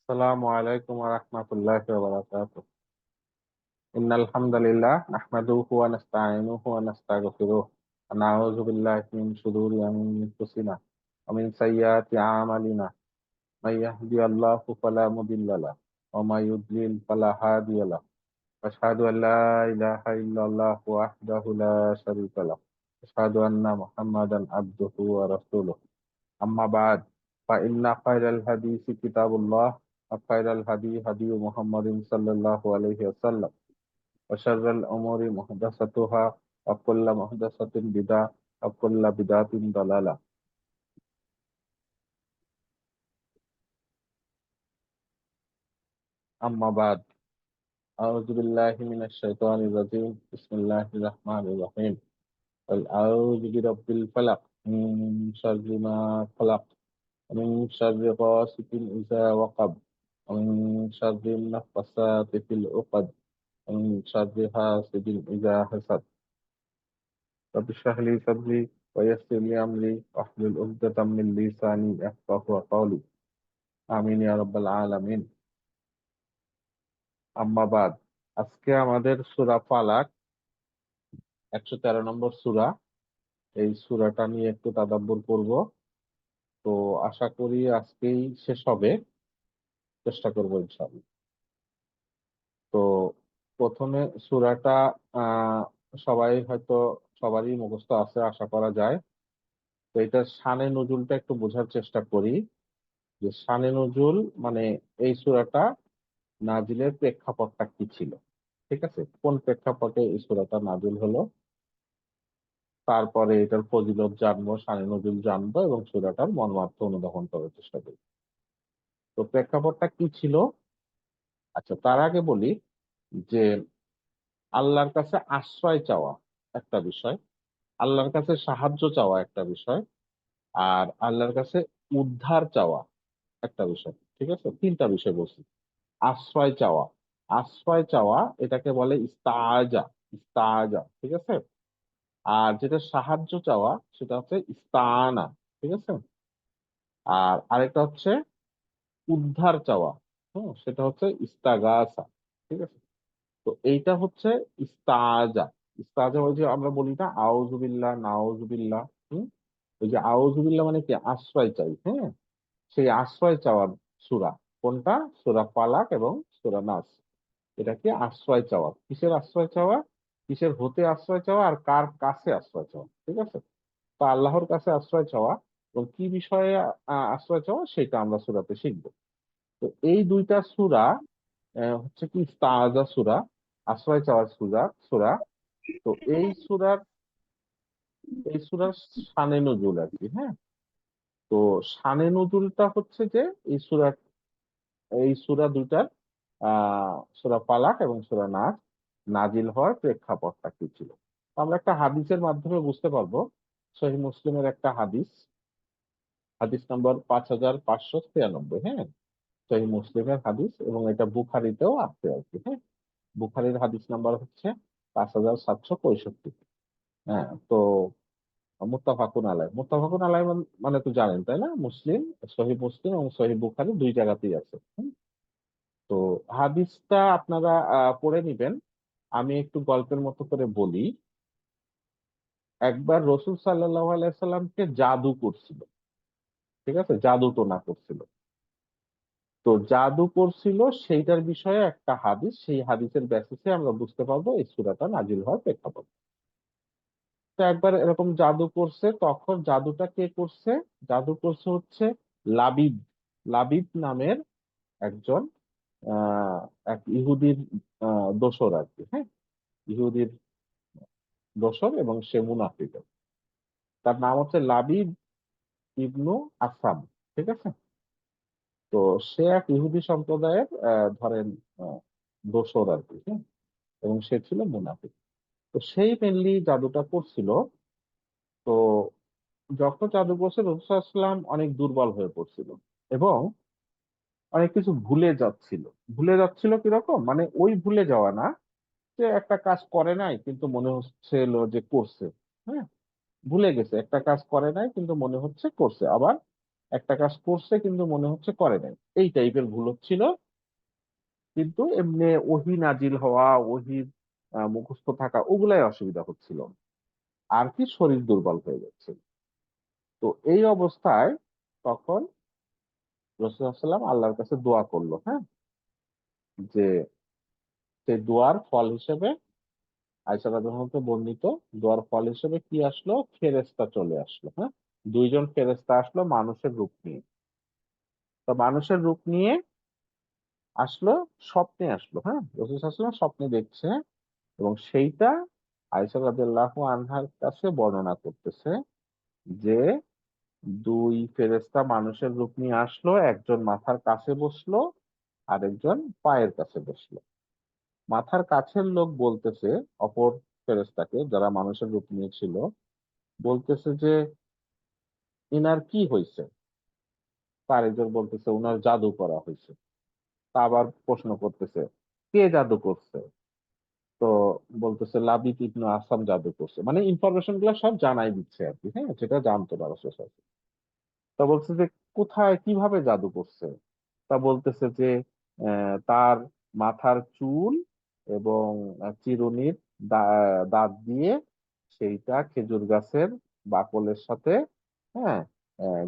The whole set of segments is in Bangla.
আসসালামু আলাইকুম ওয়া রাহমাতুল্লাহি ওয়া বারাকাতুহু। ইন্নাল হামদালিল্লাহ নাহমাদুহু ওয়া নাস্তাঈনুহু ওয়া নাস্তাগফিরুহ ওয়া নাউযু বিল্লাহি মিন শুরুরি আনফুসিনা ওয়া মিন সাইয়্যাতি আমালিনা। মান ইয়াহদিহিল্লাহু ফালা মুদিল্লা লাহু ওয়া মান ইউদ্লিল ফালা হাদিয়া লাহু। আশহাদু আল লা ইলাহা ইল্লাল্লাহু ওয়াহদাহু লা শারীকা লাহু। আশহাদু আন্না মুহাম্মাদান আবদুহু ওয়া রাসূলুহু। أما بعد فإن خير الحديث كتاب الله وخير الهدي هدي محمد صلى الله عليه وسلم وشر الأمور محدثاتها وكل محدثة بدعة وكل بدعة ضلالة. أما بعد أعوذ بالله من الشيطان الرجيم بسم الله الرحمن الرحيم. قل أعوذ برب الفلق من شر ما خلق ومن شر غاسق إذا وقب ومن شر النفاثات في العقد ومن شر حاسد إذا حسد. رب اشرح لي صدري ويسر لي أمري واحلل عقدة من لساني يفقهوا قولي. আমিন ইয়া রাব্বাল আলামিন। আম্মা বাদ। আজকে আমাদের সূরা ফালাক 113 নম্বর সূরা। এই সূরাটা নিয়ে একটু তাদাব্বুর করব। তো আশা করি আজকেই শেষ হবে। চেষ্টা করব ইনশাআল্লাহ। তো প্রথমে সূরাটা সবাই হয়তো সবারই মুখস্থ আছে আশা করা যায়। তো এটার শানে নজুলটা একটু বোঝার চেষ্টা করি যে শানে নজুল মানে এই সূরাটা নাজিলের প্রেক্ষাপটটা কি ছিল। ঠিক আছে, কোন প্রেক্ষাপটে এই সূরাটা নাজিল হলো, তারপরে এটার ফজিলত জানবো, শানে নজুল জানবো এবং সূরাটার মর্মার্থ অনুধাবন করার চেষ্টা করি। তো প্রেক্ষাপটটা কি ছিল? আচ্ছা, তার আগে বলি যে আল্লাহর কাছে আশ্রয় চাওয়া একটা বিষয়, আল্লাহর কাছে সাহায্য চাওয়া একটা বিষয়, আর আল্লাহর কাছে উদ্ধার চাওয়া একটা বিষয়। ঠিক আছে, তিনটা বিষয় বলছি। আশ্রয় চাওয়া, আশ্রয় চাওয়া এটাকে বলে ইস্তাআজা। ইস্তাআজা, ঠিক আছে। আর যেটা সাহায্য চাওয়া সেটা হচ্ছে ইস্তাআনা। ঠিক আছে। আর আরেকটা হচ্ছে উদ্ধার চাওয়া, সেটা হচ্ছে ইস্তাগাসা। ঠিক আছে। তো এইটা হচ্ছে ইস্তাআজা। ইস্তাআজা ওই যে আমরা বলি না আউযুবিল্লাহ নাউযুবিল্লাহ। হুম ওই যে আউযুবিল্লাহ মানে কি আশ্রয় চাই, হ্যাঁ। সেই আশ্রয় চাওয়ার সূরা কোনটা? সূরা ফালাক এবং সূরা নাস। এটা কি আশ্রয় চাওয়া? কিসের আশ্রয় চাওয়া? কিসের হতে আশ্রয় চাওয়া আর কার কাছে আশ্রয় চাওয়া? ঠিক আছে। তো আল্লাহর কাছে আশ্রয় চাওয়া এবং কি বিষয়ে আশ্রয় চাওয়া সেটা আমরা সূরাতে শিখবো। তো এই দুইটা সূরা হচ্ছে কি ইস্তাআজা সূরা, আশ্রয় চাওয়ার সূরা সূরা। তো এই সূরার শানে নজুল আর কি, হ্যাঁ। তো শানে নজুলটা হচ্ছে যে এই সূরা দুইটার সূরা ফালাক এবং সূরা নাস নাজিল হওয়ার প্রেক্ষাপটটা কি ছিল আমরা একটা হাদিসের মাধ্যমে বুঝতে পারবো। সহিহ মুসলিমের একটা হাদিস, হাদিস নম্বর 5596, হ্যাঁ। সহিহ মুসলিমের হাদিস এবং এটা বুখারীতেও আছে আর কি, হ্যাঁ। বুখারীর হাদিস নাম্বার হচ্ছে 5765। হ্যাঁ, তো মুত্তাফাকুন আলাইহ, মুত্তাফাকুন আলাইহ মানে তো জানেন তাই না, মুসলিম, সহিহ মুসলিম এবং সহিহ বুখারী দুই জায়গাতেই আছে। তো হাদিসটা আপনারা পড়ে নিবেন। আমি একটু গল্পের মতো করে বলি। একবার রসুল সাল্লাল্লাহু আলাইহি সাল্লামকে জাদু করছিল। ঠিক আছে, জাদু টোনা করছিল। তো জাদু করছিল সেইটার বিষয়ে একটা হাদিস, সেই হাদিসের বেসিসে আমরা বুঝতে পারবো এই সূরাটা নাজিল হওয়ার প্রেক্ষাপট। তো একবার এরকম জাদু করছে, তখন জাদুটা কে করছে? জাদু করছে হচ্ছে লাবিব। লাবিব নামের একজন আহ এক ইহুদির দোসর আর কি, হ্যাঁ। ইহুদির দোসর এবং সে মুনাফিক। তার নাম হচ্ছে লাবিব ইবনু আসাম। ঠিক আছে। তো সে এক ইহুদি সম্প্রদায়ের ধরেন আহ, দোসর আর কি, হ্যাঁ? এবং সে ছিল মুনাফিক। তো সেই মেনলি জাদুটা করছিল। তো যখন জাদু করছে রসুলাম অনেক দুর্বল হয়ে পড়ছিল এবং অনেক কিছু ভুলে যাচ্ছিল। ভুলে যাচ্ছিল কিরকম, মানে ওই ভুলে যাওয়া না যে একটা কাজ করে নাই কিন্তু মনে হচ্ছিল যে করছে, হ্যাঁ। ভুলে গেছে, একটা কাজ করে নাই কিন্তু মনে হচ্ছে করছে। আবার একটা কাজ করছে কিন্তু মনে হচ্ছে করে নাই, এই টাইপের ভুল হচ্ছিল। কিন্তু এমনি ওহী নাজিল হওয়া, ওহীর মুখস্থ থাকা ওগুলাই অসুবিধা হচ্ছিল না। আর কি শরীর দুর্বল হয়ে যাচ্ছে। তো এই অবস্থায় তখন রাসূলুল্লাহ সাল্লাল্লাহু আলাইহি ওয়াসাল্লাম আল্লাহর কাছে দোয়া করলো, হ্যাঁ, যে সেই দোয়ার ফল হিসেবে আয়েশা রাদিয়াল্লাহু আনহা বর্ণিত, দোয়ার ফল হিসেবে কি আসলো? ফেরেশতা চলে আসলো, হ্যাঁ? ২ জন ফেরেশতা আসলো মানুষের রূপ নিয়ে। তো মানুষের রূপ নিয়ে আসলো, স্বপ্নে আসলো, হ্যাঁ? রাসূল সাল্লাল্লাহু আলাইহি ওয়াসাল্লাম স্বপ্নে দেখছে এবং সেইটা আয়েশা রাদিয়াল্লাহু আনহার কাছে বর্ণনা করতেছে যে ২ ফেরেশতা মানুষের রূপ নিয়ে আসলো, একজন মাথার কাছে বসলো, আরেকজন পায়ের কাছে বসলো। মাথার কাছের লোক বলতেছে অপর ফেরেশতাকে, যারা মানুষের রূপ নিয়েছিল, বলতেছে যে, "ইনার কি হইছে?" আরেকজন বলতেছে, "উনার জাদু করা হইছে।" তা আবার প্রশ্ন করতেছে, "কে জাদু করছে?" তো বলতেছে, "লাবিদ ইবনে আসাম জাদু করছে।" মানে ইনফরমেশন গুলা সব জানাই দিচ্ছে আরকি, হ্যাঁ? যেটা জানতো না রাসূল। তা বলছে যে, "কোথায় কিভাবে জাদু করছে?" তা বলতেছে যে, তার মাথার চুল এবং চিরুনির দা দাঁত দিয়ে সেইটা খেজুর গাছের বাকলের সাথে, হ্যাঁ?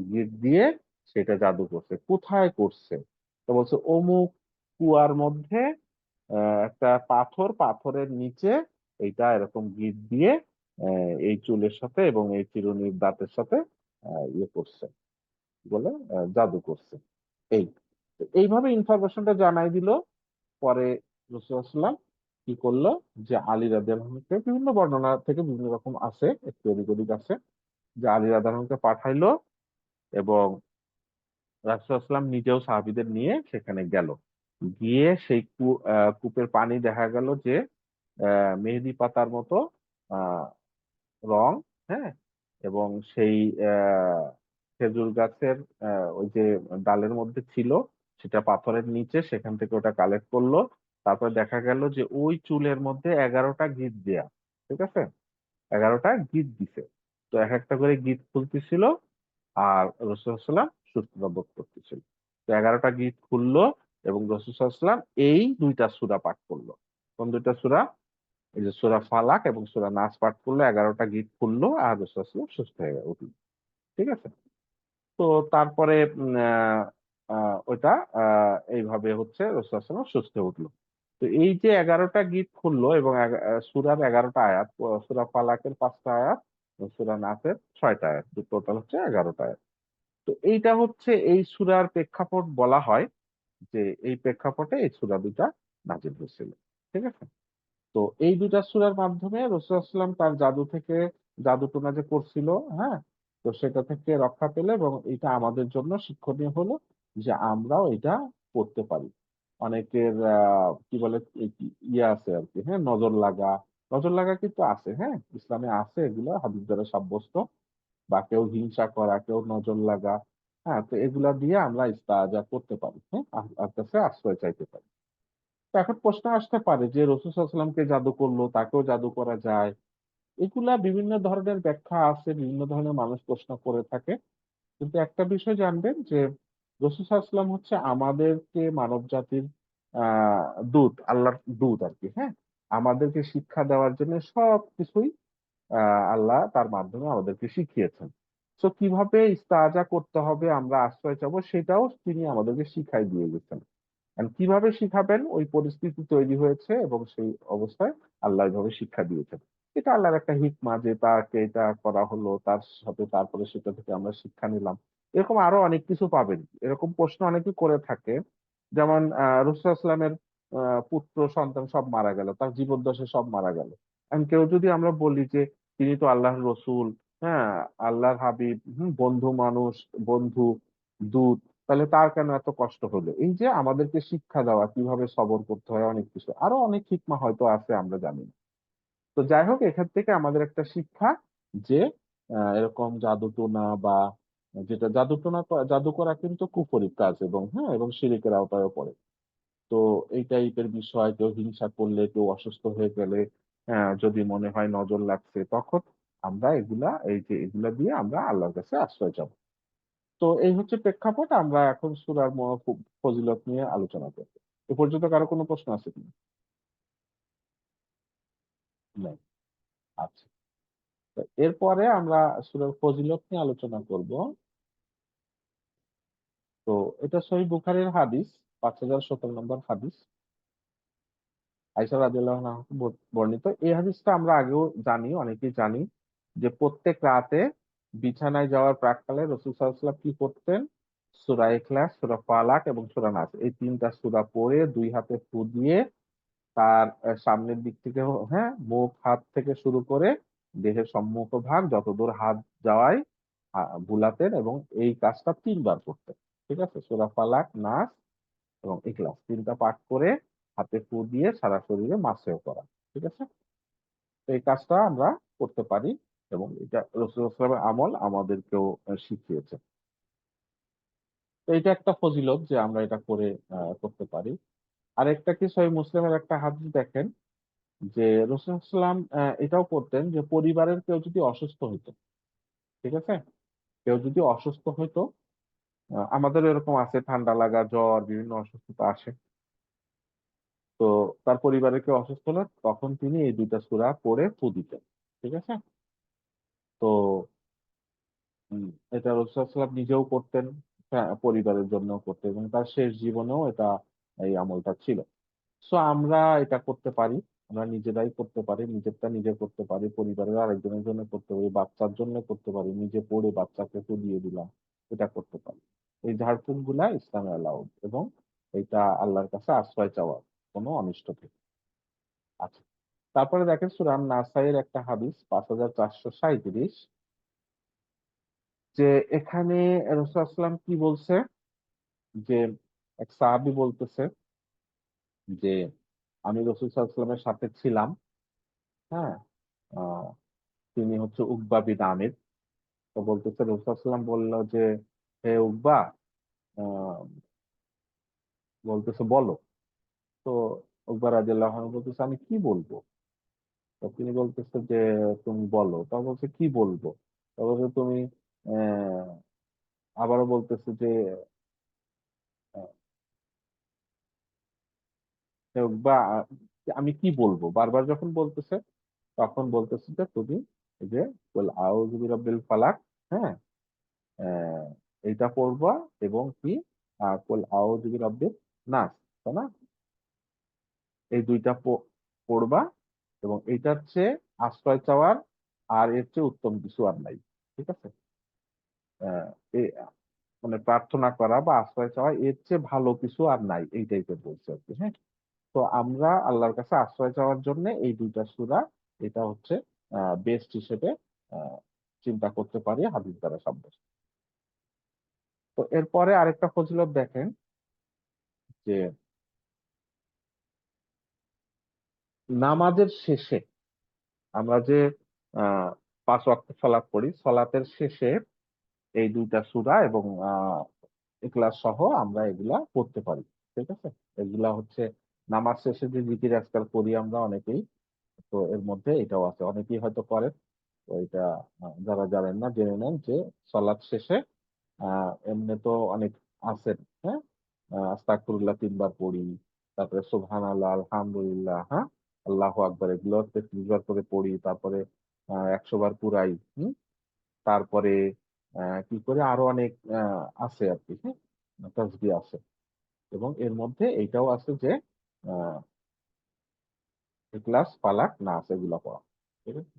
গিঁট দিয়ে সেটা জাদু করছে। কোথায় করছে? তো বলছে, "অমুক কুয়ার মধ্যে একটা পাথর, পাথরের নিচে এইটা এরকম গিঁট দিয়ে অ্যা এই চুলের সাথে এবং এই চিরুনির দাঁতের সাথে ইয়ে করছে।" কি বলে? জাদু করছে। এই। তো এইভাবে ইনফরমেশনটা জানাই দিল। পরে রাসূলুল্লাহ সাল্লাল্লাহু কি করল? যে আলী রাদিয়াল্লাহু আনহুকে, বিভিন্ন বর্ণনা থেকে বিভিন্ন রকম আছে, একটু এদিক ওদিক আছে। যে আলী রাদিয়াল্লাহু আনহুকে পাঠাইলো এবং রাসূলুল্লাহ সাল্লাল্লাহু নিজেও সাহাবীদের নিয়ে সেখানে গেল। গিয়ে সেই কূপের পানি দেখা গেল যে মেহেদী পাতার মতো আ রং, হ্যাঁ? এবং সেই খেজুর গাছের ওই যে ডালের মধ্যে ছিল, সেটা পাথরের নিচে, সেখান থেকে ওটা কালেক্ট করলো। তারপরে দেখা গেল যে ওই চুলের মধ্যে ১১ টা গিঁট দেয়া। ঠিক আছে? ১১ টা গিঁট দিছে। তো একেকটা করে গিঁট খুলতেছিল আর রাসূলুল্লাহ সাল্লাল্লাহু সুস্থতা বোধ করতেছিল। তো ১১ টা গিঁট খুলল এবং রাসূল সাল্লাল্লাহু আলাইহি ওয়াসাল্লাম এই ২ টা সূরা পাঠ করল। কোন ২ টা সূরা? এই যে সূরা ফালাক এবং সূরা নাস পাঠ করল, ১১ টা গিঁট খুলল আর রাসূলুল্লাহ সাল্লাল্লাহু আলাইহি ওয়াসাল্লাম সুস্থ হয়ে উঠল। ঠিক আছে? তো তারপরে আ ওইটা আ এইভাবে হচ্ছে রাসূলুল্লাহ সাল্লাল্লাহু আলাইহি ওয়াসাল্লাম সুস্থ হয়ে উঠল। তো এই যে ১১ টা গীত খুললো এবং সূরার ১১ টা আয়াত, সূরা ফালাকের ৫ টা আয়াত, সূরা নাসের ৬ টা আয়াত। টোটাল হচ্ছে ১১ টা আয়াত। তো এইটা হচ্ছে এই সূরার প্রেক্ষাপট, বলা হয় যে এই প্রেক্ষাপটে এই সূরা ২ টা নাজিল হয়েছিল। ঠিক আছে? তো এই ২ টা সূরার মাধ্যমে রাসূলুল্লাহ সাল্লাল্লাহু আলাইহি ওয়াসাল্লাম তার জাদু থেকে, জাদু-টোনা যে করছিল, হ্যাঁ? তো সেটা থেকে রক্ষা পেল এবং এটা আমাদের জন্য শিক্ষণীয় হলো যে আমরাও এটা করতে পারি। অনেকের কি বলে ইয়ে আছে আরকি, হ্যাঁ? নজর লাগা। নজর লাগা কিন্তু আছে, হ্যাঁ? ইসলামে আছে এগুলা হাদিস দ্বারা সাব্যস্ত। বা কেউ হিংসা করা, কেউ নজর লাগা, হ্যাঁ? তো এগুলা দিয়ে আমরা ইস্তেআজা করতে পারি, হ্যাঁ? আল্লাহর কাছে আশ্রয় চাইতে পারি। তো এখন প্রশ্ন আসতে পারে যে রাসূল সাল্লাল্লাহু আলাইহি ওয়াসাল্লামকে জাদু করল, তাকেও জাদু করা যায়। এগুলা বিভিন্ন ধরনের ব্যাখ্যা আছে, বিভিন্ন ধরনের মানুষ প্রশ্ন করে থাকে। কিন্তু একটা বিষয় জানবেন যে রাসূল সাল্লাল্লাহু আলাইহি ওয়াসাল্লাম হচ্ছে আমাদেরকে, মানব জাতির আ দূত, আল্লাহর দূত আরকি, হ্যাঁ? আমাদেরকে শিক্ষা দেওয়ার জন্য সবকিছুই আ আল্লাহ তার মাধ্যমে আমাদেরকে শিখিয়েছেন। সো কিভাবে ইস্তেআজা করতে হবে, আমরা আশ্রয় চাবো, সেটাও তিনি আমাদেরকে শিখাই দিয়ে গেছেন। কিভাবে শিখাবেন ওই পরিস্থিতি তৈরি হয়েছে এবং সেই অবস্থায় আল্লাহ এভাবে শিক্ষা দিয়েছেন। এটা আল্লাহর একটা হিকমা যে তাকে এটা করা হলো, তার সাথে তারপরে সেটা থেকে আমরা শিক্ষা নিলাম। এরকম আরো অনেক কিছু পাবেন। এরকম প্রশ্ন অনেকে করে থাকে। যেমন রাসূলুল্লাহ সাল্লাল্লাহু আলাইহি ওয়াসাল্লামের পুত্র সন্তান সব মারা গেল। তার জীবদ্দশায় সব মারা গেল। কেউ যদি আমরা বলি যে তিনি তো আল্লাহর রসুল, হ্যাঁ? আল্লাহর হাবিব, বন্ধু মানুষ, বন্ধু, দূত, তাহলে তার কেন এত কষ্ট হলো? এই যে আমাদেরকে শিক্ষা দেওয়া, কিভাবে সবর করতে হয়, অনেক কিছু। আরো অনেক হিকমা হয়তো আছে, আমরা জানি না। তো যাই হোক, এখান থেকে আমাদের একটা শিক্ষা যে এরকম জাদু-টোনা বা যেটা জাদু করা কিন্তু কুফরি কাজ এবং, হ্যাঁ? এবং শিরকের আওতায়ও পড়ে। তো এই টাইপের বিষয়, কেউ হিংসা করলে, কেউ অসুস্থ হয়ে গেলে, যদি মনে হয় নজর লাগছে, তখন আমরা এগুলা, এই যে এগুলা দিয়ে আমরা আল্লাহর কাছে আশ্রয় চাবো। তো এই হচ্ছে প্রেক্ষাপট। আমরা এখন সূরার ফজিলত নিয়ে আলোচনা করব। এ পর্যন্ত কারো কোনো প্রশ্ন আছে কিনা? নাই। আচ্ছা। তো এরপরে আমরা সূরার ফজিলত নিয়ে আলোচনা করব। তো এটা সহিহ বুখারীর হাদিস, 5017 নম্বর হাদিস। আয়েশা রাদিয়াল্লাহু আনহা বর্ণিত। এই হাদিসটা আমরা আগেও জানি, অনেকেই জানি যে প্রত্যেক রাতে বিছানায় যাওয়ার প্রাক্কালে রাসূল সাল্লাল্লাহু আলাইহি ওয়াসাল্লাম কি করতেন? সূরা ইখলাস, সূরা ফালাক এবং সূরা নাস, এই ৩ টা সূরা পড়ে ২ হাতে ফু দিয়ে তার সামনের দিক থেকে হ্যাঁ, মুখ, হাত থেকে শুরু করে দেহের সম্মুখভাগ যতদূর হাত যাওয়ায় বুলাতেন এবং এই কাজটা ৩ বার করতেন। ঠিক আছে? সূরা ফালাক, নাস এবং ইখলাস ৩ টা পাঠ করে হাতে ফু দিয়ে সারা শরীরে মাসেও করা। ঠিক আছে? তো এই কাজটা আমরা করতে পারি এবং এটা রাসূলুল্লাহ সাল্লাল্লাহু আলাইহি ওয়াসাল্লামের আমল আমাদেরকেও শিখিয়েছেন। তো এটা একটা ফজিলত যে আমরা এটা করে করতে পারি। আরেকটা কি সহিহ মুসলিমের একটা হাদিস দেখেন যে রাসূলুল্লাহ সাল্লাম এটাও করতেন যে পরিবারের কেউ যদি অসুস্থ হইতো, ঠিক আছে? কেউ যদি অসুস্থ হইতো, আমাদেরও এরকম আছে ঠান্ডা লাগা, জ্বর, বিভিন্ন অসুস্থতা আসে। তো তার পরিবারের কেউ অসুস্থ হলে তখন তিনি এই ২ টা সূরা পড়ে ফু দিতেন। ঠিক আছে? তো উম এটা রাসূলুল্লাহ সাল্লাল্লাহু আলাইহি ওয়াসাল্লাম নিজেও করতেন, হ্যাঁ, পরিবারের জন্যও করতেন এবং তার শেষ জীবনেও এটা এই আমলটা ছিল। সো আমরা এটা করতে পারি। আমরা নিজেরাই করতে পারি। নিজেরটা নিজে করতে পারি। পরিবারের আরেকজনের জন্য করতে পারি। বাচ্চার জন্য করতে পারি। নিজে পড়ে বাচ্চাকে তো দিয়ে দিলাম। এটা করতে পারি। এই ঝাড়ফুঁক গুলা ইসলামে অ্যালাউড এবং এটা আল্লাহর কাছে আশ্রয় চাওয়া কোনো অনিষ্ট থেকে। আচ্ছা। তারপরে দেখেন সূরা নাসাইয়ের একটা হাদিস ৫৪৩৭ যে এখানে রাসূলুল্লাহ সাল্লাল্লাহু আলাইহি ওয়াসাল্লাম কি বলছে? যে এক সাহাবী বলতেছে যে আমি রাসূল সাল্লাল্লাহু আলাইহি ওয়াসাল্লামের সাথে ছিলাম। হ্যাঁ? আ তিনি হচ্ছে উকবা বিন আমির। তো বলতেছে রাসূল সাল্লাল্লাহু আলাইহি ওয়াসাল্লাম বলল যে, "হে উকবা" আ বলতেছে, "বলো।" তো উকবা রাদিয়াল্লাহু আনহু বলতেছে, "আমি কি বলবো?" তো তিনি বলতেছে যে, "তুমি বলো।" তো বলছে, "কি বলবো?" তো বলছে, "তুমি" অ্যা আবারও বলতেছে যে, আ "হে উকবা আমি কি বলবো?" বারবার যখন বলতেছে, তখন বলতেছে যে, "তুমি এই যে কুল আউযু বিরাব্বিল ফালাক, হ্যাঁ? অ্যা এইটা পড়বা এবং কি কুল আউযু বিরাব্বিন নাস, তাই না? এই ২ টা পড়বা এবং এইটার চেয়ে আশ্রয় চাওয়ার আর এর চেয়ে উত্তম কিছু আর নাই। ঠিক আছে? অ্যা এ মানে প্রার্থনা করা বা আশ্রয় চাওয়া এর চেয়ে ভালো কিছু আর নাই। এই টাইপের বলছে আরকি, হ্যাঁ? তো আমরা আল্লাহর কাছে আশ্রয় চাওয়ার জন্যে এই ২ টা সূরা এটা হচ্ছে বেস্ট হিসেবে আ চিন্তা করতে পারি হাদিস দ্বারা সাব্যস্ত। তো এরপরে আরেকটা ফজিলত দেখেন যে নামাজের শেষে আমরা যে আ ৫ ওয়াক্ত সালাত পড়ি, সলাতের শেষে এই ২ টা সূরা এবং ইখলাস সহ আমরা এগুলা পড়তে পারি। ঠিক আছে? এগুলা হচ্ছে নামাজ শেষে যে জিকির আজকাল করি আমরা অনেকেই, তো এর মধ্যে এটাও আছে। অনেকেই হয়তো করেন। তো এটা যারা জানেন না জেনে নেন যে সলাত শেষে আ এমনি তো অনেক আছেন, হ্যাঁ? আস্তাগফিরুল্লাহ ৩ বার পড়ি। তারপরে সুবহানাল্লাহ, আলহামদুলিল্লাহ, হ্যাঁ? আল্লাহু আকবার এগুলো ৩৩ বার করে পড়ি। তারপরে ১০০ বার কুরাই, হুম? তারপরে কি করি আরো অনেক আছে আরকি, হ্যাঁ? তাসবিহ আছে। এবং এর মধ্যে এইটাও আছে যে আ ইখলাস, ফালাক, নাস এগুলা পড়া। ঠিক আছে?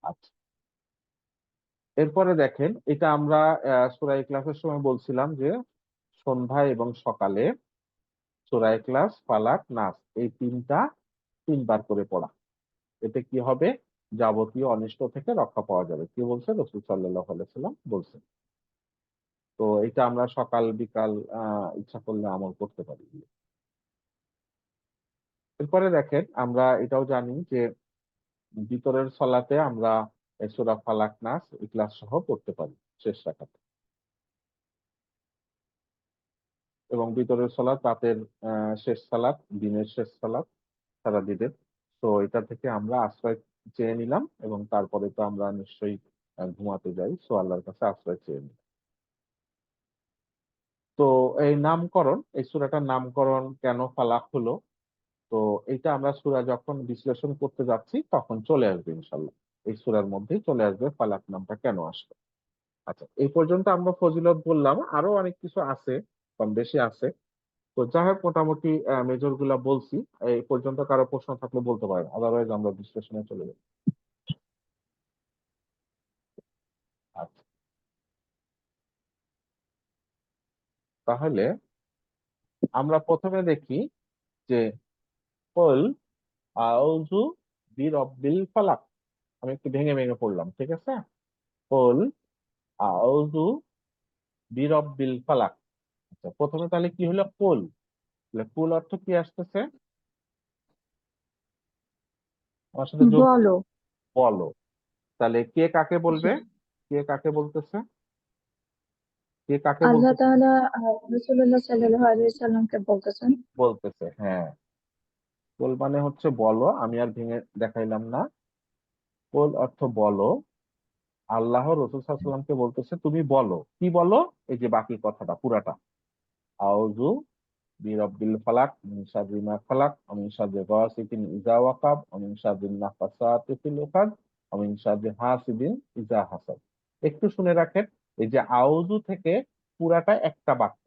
আচ্ছা। এরপরে দেখেন এটা আমরা সূরা ইখলাসের সময় বলছিলাম যে সন্ধ্যায় এবং সকালে সূরা ইখলাস, ফালাক, নাস এই ৩ টা ৩ বার করে পড়া। এতে কি হবে? যাবতীয় অনিষ্ট থেকে রক্ষা পাওয়া যাবে। কে বলছে? রাসূল সাল্লাল্লাহু আলাইহি ওয়াসাল্লাম বলছেন। তো এটা আমরা সকাল বিকাল আ ইচ্ছা করলে আমল করতে পারি। এরপরে দেখেন আমরা এটাও জানি যে ভিতরের সলাতে আমরা সূরা ফালাক, নাস, ইখলাস সহ পড়তে পারি শেষ রাকাতে। এবং ভিতরের সলাত রাতের আ শেষ সালাত, দিনের শেষ সালাত সারাদিনের। তো এটা থেকে আমরা আশ্রয় চেয়ে নিলাম এবং তারপরে তো আমরা নিশ্চয়ই ঘুমাতে যাই, সো আল্লাহর কাছে আশ্রয় চেয়ে নিই। তো এই নামকরণ, এই সূরাটার নামকরণ কেন ফালাক হলো, তো এটা আমরা সূরা যখন বিশ্লেষণ করতে যাচ্ছি তখন চলে আসবে ইনশাল্লাহ। এই সূরার মধ্যেই চলে আসবে ফালাক নামটা কেন আসলো। আচ্ছা, এই পর্যন্ত আমরা ফজিলত বললাম, আরো অনেক কিছু আছে, কম বেশি আছে। তো যাই হোক, মোটামুটি মেজর গুলা বলছি। এই পর্যন্ত কারো প্রশ্ন থাকলে বলতে পারেন, আদারওয়াইজ আমরা বিশ্লেষণে চলে যাই। আচ্ছা, তাহলে আমরা প্রথমে দেখি যে কুল আউযু বিরাব্বিল ফালাক। আমি একটু ভেঙে ভেঙে পড়লাম, ঠিক আছে। কুল আউযু বিরাব্বিল ফালাক। আচ্ছা, প্রথমে তাহলে কি হলো কুল, তাহলে কুল অর্থ কি আসতেছে? আমার সাথে যোগ, বলো। বলো। তাহলে কে কাকে জি। বলবে? কে কাকে বলতেছে? কে কাকে আল্লাহ বলতেছে? তাআলা রাসূলুল্লাহ সাল্লাল্লাহু আলাইহি সাল্লামকে বলতেছেন। বলতেছে, হ্যাঁ। কোল মানে হচ্ছে বলো, আমি আর ভেঙে দেখাইলাম না। কোল অর্থ বলো। আল্লাহ রাসূল সাল্লাল্লাহু আলাইহি সাল্লামকে বলতেছে তুমি বলো, কি বলো? এই যে বাকি কথাটা পুরাটা, আউযু বিরাব্বিল ফালাক মিন শাররি মা খালাক ওয়া মিন শাররি গাসিকিন ইযা ওয়াকাব ওয়া মিন শাররি নাফাসাতি ফিল উকাদ ওয়া মিন শাররি হাসিদিন ইযা হাসাদ। একটু শুনে রাখেন, এই যে আউযু থেকে পুরাটা একটা বাক্য,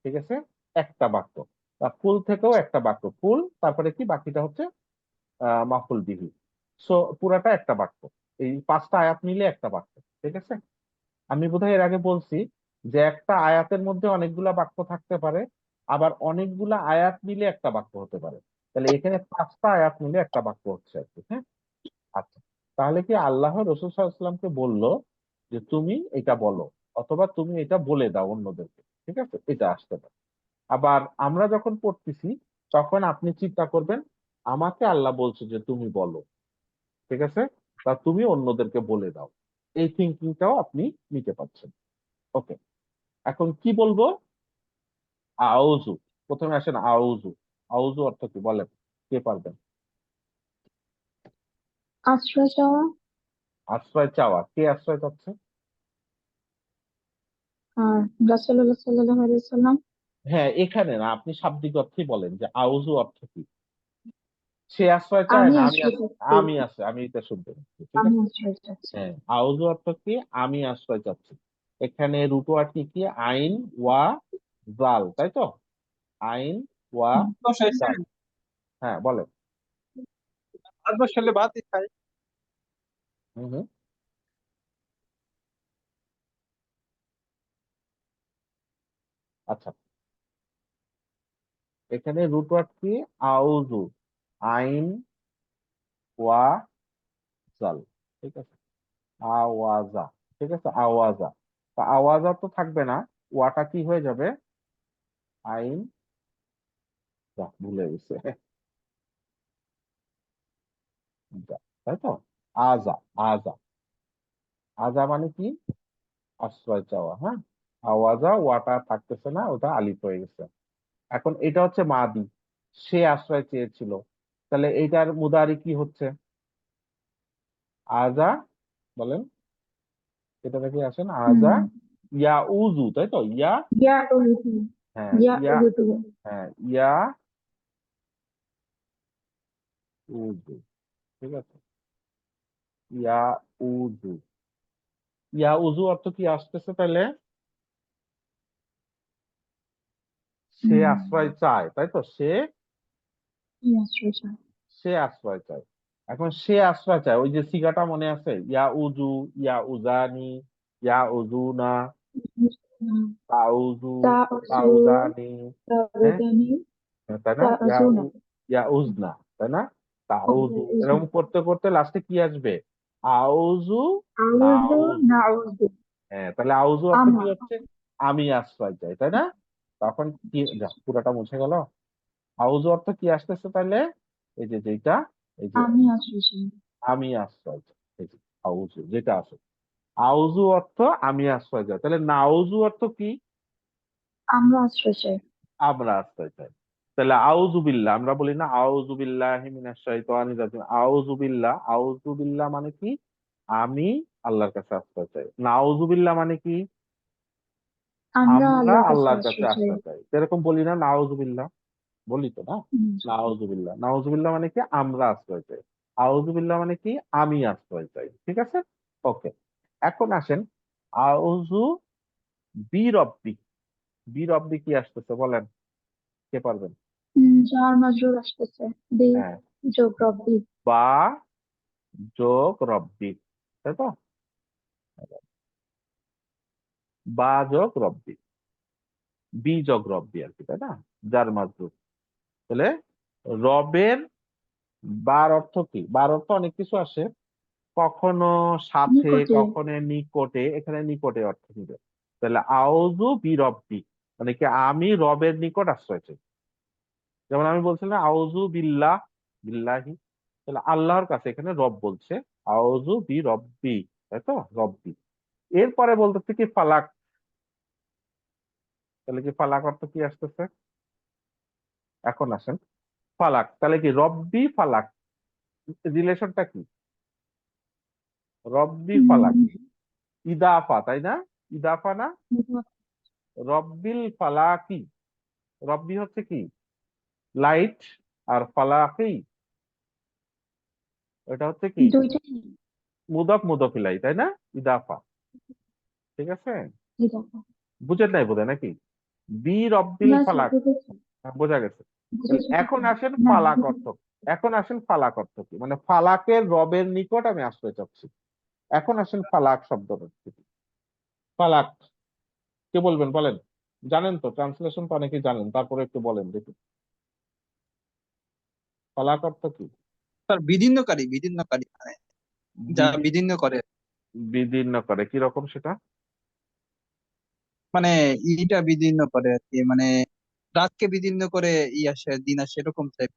ঠিক আছে, একটা বাক্য। বা কুল থেকেও একটা বাক্য, কুল তারপরে কি বাকিটা হচ্ছে মাফুল বিহি। সো পুরাটা একটা বাক্য, এই 5টা আয়াত মিলে একটা বাক্য, ঠিক আছে। আমি বোধহয় এর আগে বলছি যে একটা আয়াতের মধ্যে অনেকগুলা বাক্য থাকতে পারে, আবার অনেকগুলা আয়াত মিলে একটা বাক্য হতে পারে। তাহলে এখানে 5টা আয়াত মিলে একটা বাক্য হচ্ছে আর কি, হ্যাঁ। আচ্ছা, তাহলে কি আল্লাহ রসূল সাল্লাল্লাহু আলাইহি ওয়াসাল্লামকে বললো যে তুমি এটা বলো, অথবা তুমি এটা বলে দাও অন্যদেরকে, ঠিক আছে, এটা আসতে পারে। আবার আমরা যখন পড়তেছি তখন আপনি চিন্তা করবেন, আমাকে আল্লাহ বলছে যে তুমি বলো, ঠিক আছে, তা তুমি অন্যদেরকে বলে দাও। এই থিঙ্কিংটাও আপনি নিতে পারছেন। ওকে, এখন কি বলবো? আউযু। প্রথমে আসেন আউযু। আউযু অর্থ কি বলেন, কে পারবেন? আশ্রয় চাওয়া। আশ্রয় চাওয়া, কে আশ্রয় চাচ্ছে? আর রাসূলুল্লাহ সাল্লাল্লাহু আলাইহি সাল্লাম। হ্যাঁ, এখানে না, আপনি শাব্দিক অর্থেই বলেন যে আউযু অর্থ কি। সে আশ্রয় চায় আমি না, আশ্রয় চাচ্ছি। আমি এটা শুনতে পাচ্ছি, ঠিক আমি আছে। আশ্রয় চাচ্ছি। হ্যাঁ, আউযু অর্থ কি, আমি আশ্রয় চাচ্ছি। এখানে রুট ওয়ার্ড কি আইন ওয়া জাল, তাই তো? আইন ওয়া तो ऐसे জাল। হ্যাঁ, বলেন। आज बस चले बात ही खाई। হুম হুম। আচ্ছা, এখানে রুট ওয়ার্ড কি আউযু, আইন ওয়া জাল, ঠিক আছে। আওয়াজা, ঠিক আছে, আওয়াজা। তা আওয়াজা তো থাকবে না, ওয়াটা কি হয়ে যাবে? আইন, ভুলে গেছে, যা, তাই তো। আজা, আজা, আজা মানে কি? আশ্রয় চাওয়া, হ্যাঁ। আওয়াজা, ওয়াটা থাকতেছে না, ওটা আলিফ হয়ে গেছে। এখন এটা হচ্ছে মাদি, সে আশ্রয় চেয়েছিল। তাহলে এইটার মুদারি কি হচ্ছে? আজা, বলেন। এটা থেকে আসেন, আজা হুম। ইয়া উজু, তাই তো, ইয়া। ইয়া উহুতু। হ্যাঁ, ইয়া ইয়া। উহুতু। হ্যাঁ, ইয়া উজু, ঠিক আছে। ইয়া উজু, ইয়া উজু অর্থ কি আসতেছে তাহলে? সে হুম। আশ্রয় চায়, তাই তো, সে, আমি আশ্রয় চাই। সে আশ্রয় চায়। এখন সে আশ্রয় চায়, ওই যে সিগাটা মনে আছে, ইয়া উজু, ইয়া উজানি, ইয়া উজুনা, তাউজু, তাউজু। তাউজানি, হ্যাঁ, তাউজানি। তাই না, তাউজুনা। ইয়া উজনা, তাই না, তাউজু, তাউজু। এরকম করতে করতে লাস্টে কি আসবে? আউজু, আউযু নাউজু। নাউযু। হ্যাঁ, তাহলে আউজু অর্থ কি আমরা। হচ্ছে? আমি আশ্রয় চাই, তাই না। তখন কি, যা পুরাটা মুছে গেল। আউযু অর্থ কি আসতেছে তাহলে? এই যে যেটা, এই যে আমি আশ্রয় চাই। আমি আশ্রয় চাই, এই যে আউযু যেটা আছে। আউযু অর্থ আমি আশ্রয় চাই, তাহলে নাউজু অর্থ কি? আমরা আশ্রয় চাই। আমরা আশ্রয় চাই। তাহলে আউযু বিল্লাহ, আমরা বলি না আউযু বিল্লাহি মিনাশ শাইতানির রাজিম, আউযু বিল্লাহ, আউযু বিল্লাহ মানে কি? আমি আল্লাহর কাছে আশ্রয় চাই। নাউজুবিল্লাহ মানে কি? আমরা আমরা আল্লাহর কাছে আল্লাহর কাছে আশ্রয় চাই। আশ্রয় চাই। এরকম বলি না নাউজুবিল্লাহ? বলি তো না? জি। নাউজুবিল্লাহ, নাউজুবিল্লাহ মানে কি? আমরা আশ্রয় চাই। আউজুবিল্লাহ মানে কি? আমি আশ্রয় চাই। ঠিক আছে, ওকে। এখন আসেন, আউজু বি রব্বি। বি রব্বি কি আসতেছে বলেন, কে পারবেন? জার মাজরুর আসতেছে, বি হ্যাঁ, যোগ রব্বি। বা যোগ রব্বি, তাই তো? বা যোগ রব্বি, বি যোগ রব্বি আর কি, তাই না? যার মাজরুর। তাহলে রবের বার অর্থ কি? বার অর্থ অনেক কিছু আসে, কখনো সাথে, নিকটে। কখনো নিকটে। এখানে নিকটে অর্থ নিবে। তাহলে আউযু বি রব্বি মানে কি? আমি রবের নিকট আশ্রয় চাই। যেমন আমি বলছিলাম আউযু বিল্লাহ, বিল্লাহি। তাহলে আল্লাহর কাছে এখানে রব বলছে, আউযু বি রব্বি, তাই তো? রব্বি। এরপরে বলতেছে কি ফালাক। তাহলে কি ফালাক অর্থ কি আসতেছে? এখন আসেন, ফালাক তাহলে কি? রব্বি ফালাক, রিলেশনটা কি? রব্বি ফালাক উম, ইদাফা, তাই না? ইদাফা না? মুদাফ। রব্বিল ফালাকি, রব্বি হচ্ছে কি? লাইট, আর ফালাকি এটা হচ্ছে কি? দুইটাই মুদফ মুদফিলাই, তাই না? ইদাফা। ঠিক আছে, মুদাফ। বুঝেন নাই বোধহয় নাকি? বি রব্বিল না স্যার, ফালাক, বুঝেছি। বোঝা গেছে। তাহলে বুঝেছি এখন স্যার। আসেন না, ফালাক অর্থ। বুঝেছি। এখন আসেন ফালাক অর্থ কি? মানে ফালাকের রবের নিকট আমি আশ্রয় চাচ্ছি। এখন আসেন ফালাক শব্দ অর্থ কি? ফালাক কে বলবেন বলেন? জানেন তো, ট্রান্সলেশন তো অনেকেই জানেন, তারপরে একটু বলেন দেখি ফালাক অর্থ কি? স্যার বিদীর্ণকারী, বিদীর্ণকারী মানে যা বিধি, বিদীর্ণ করে, বিদীর্ণ করে কি রকম সেটা? মানে ইটা বিদীর্ণ করে আর কি, মানে রাতকে বিদীর্ণ করে ই আসে, দিন আসে, এরকম টাইপ।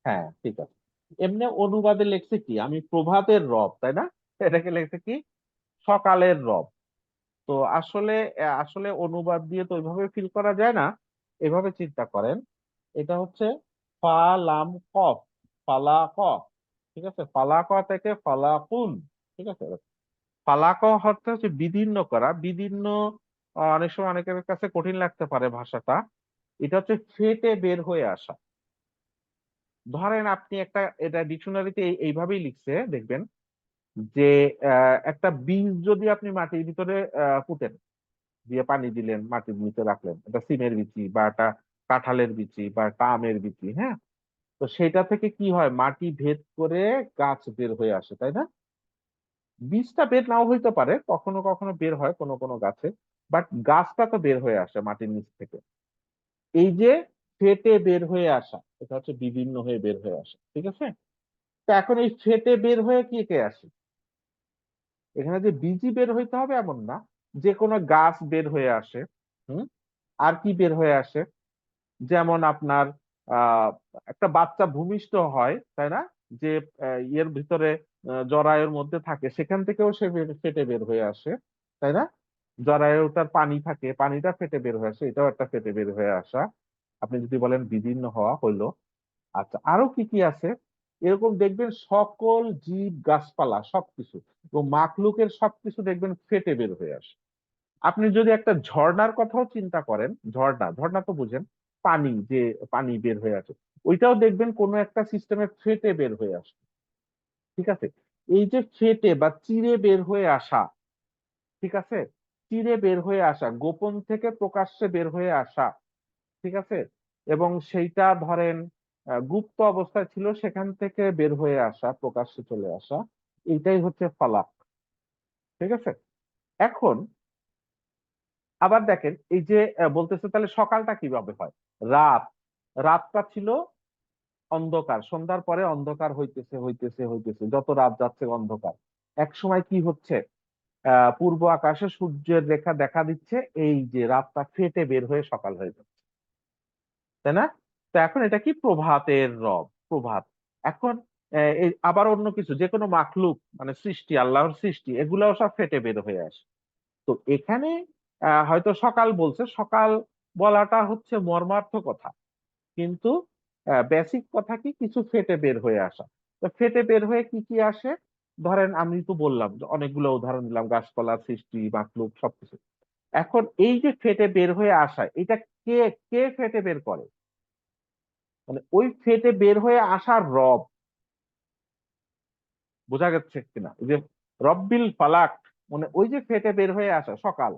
হ্যাঁ ঠিক আছে। এমনি অনুবাদে লেখছে কি? আমি প্রভাতের রব, তাই না? এটাকে লেখছে কি? সকালের রব। তো আসলে আসলে অনুবাদ দিয়ে তো ওইভাবে ফিল করা যায় না। এভাবে চিন্তা করেন, এটা হচ্ছে ফা লাম কফ, ফালাক। ঠিক আছে, ফালাক থেকে ফালাকুন। ঠিক আছে, ফালাক অর্থ হচ্ছে বিদীর্ণ করা। বিদীর্ণ অনেক সময় অনেকের কাছে কঠিন লাগতে পারে ভাষাটা। এটা হচ্ছে ফেটে বের হয়ে আসা। ধরেন আপনি একটা, এটা ডিকশনারিতে এইভাবেই লিখছে দেখবেন, যে একটা বীজ যদি আপনি মাটির ভিতরে পুঁতেন, দিয়ে পানি দিলেন, মাটির নিচে রাখলেন, এটা সিমের বিচি বা একটা কাঁঠালের বিচি বা একটা আমের বিচি, হ্যাঁ? তো সেটা থেকে কি হয়? মাটি ভেদ করে গাছ বের হয়ে আসে, তাই না? বীজটা বের নাও হইতে পারে, কখনো কখনো বের হয় কোনো কোনো গাছে, বাট গাছটা তো বের হয়ে আসে মাটির নিচ থেকে। এই যে ফেটে বের হয়ে আসা, এটা হচ্ছে বিভিন্ন হয়ে বের হয়ে আসা। ঠিক আছে, তো এখন এই ফেটে বের হয়ে কি কে আসে? এখানে যে বীজই বের হইতে হবে এমন না, যে কোনো গাছ বের হয়ে আসে। হুম, আর কি বের হয়ে আসে? যেমন আপনার আহ একটা বাচ্চা ভূমিষ্ঠ হয়, তাই না? যে ইয়ের ভিতরে জরায়ুর মধ্যে থাকে, সেখান থেকেও সে ফেটে বের হয়ে আসে, তাই না? জরায়ুটার পানি থাকে, পানিটা ফেটে বের হয়ে আসে, এটাও একটা ফেটে বের হয়ে আসা। আপনি যদি বলেন বিদীর্ণ হওয়া হইলো। আচ্ছা, আরো কি কি আছে? এরকম দেখবেন সকল জীব গাছপালা সবকিছু এবং মাখলুকের সবকিছু দেখবেন ফেটে বের হয়ে আসে। আপনি যদি একটা ঝর্ণার কথাও চিন্তা করেন, ঝর্ণা, ঝর্ণা তো বুঝেন, পানি যে পানি বের হয়ে আসে, ওইটাও দেখবেন কোনো একটা সিস্টেমে ফেটে বের হয়ে আসে। ঠিক আছে, এই যে ফেটে বা চিরে বের হয়ে আসা, ঠিক আছে, চিরে বের হয়ে আসা, গোপন থেকে প্রকাশ্যে বের হয়ে আসা, ঠিক আছে, এবং সেইটা ধরেন গুপ্ত অবস্থায় ছিল, সেখান থেকে বের হয়ে আসা, প্রকাশ্যে চলে আসা, এইটাই হচ্ছে ফালাক। ঠিক আছে, এখন আবার দেখেন, এই যে বলতেছে তাহলে সকালটা কিভাবে হয়? রাত, রাতটা ছিল অন্ধকার, সন্ধ্যার পরে অন্ধকার হইতেছে হইতেছে হইতেছে, যত রাত যাচ্ছে অন্ধকার। এক সময় কি হচ্ছে? পূর্ব আকাশে সূর্যের রেখা দেখা দিচ্ছে, এই যে রাতটা ফেটে বের হয়ে সকাল হয়ে যাচ্ছে, তাই না? তো এখন এটা কি? প্রভাতের রব, প্রভাত। এখন এই আবার অন্য কিছু, যে কোনো মাখলুক মানে সৃষ্টি, আল্লাহর সৃষ্টি, এগুলাও সব ফেটে বের হয়ে আসে। তো এখানে হয়তো সকাল বলছে, সকাল বলাটা হচ্ছে মর্মার্থ কথা, কিন্তু বেসিক কথা কি? কিছু ফেটে বের হয়ে আসা। তো ফেটে বের হয়ে কি কি আসে? ধরেন আমি তো বললাম যে অনেকগুলো উদাহরণ দিলাম, গাছপালা সৃষ্টি, মাখলুক সবকিছু। এখন এই যে ফেটে বের হয়ে আসা, এটা কে কে ফেটে বের করে? মানে ওই ফেটে বের হয়ে আসার রব, বোঝা যাচ্ছে কিনা? এই যে রব্বিল ফালাক, মানে ওই যে ফেটে বের হয়ে আসা সকাল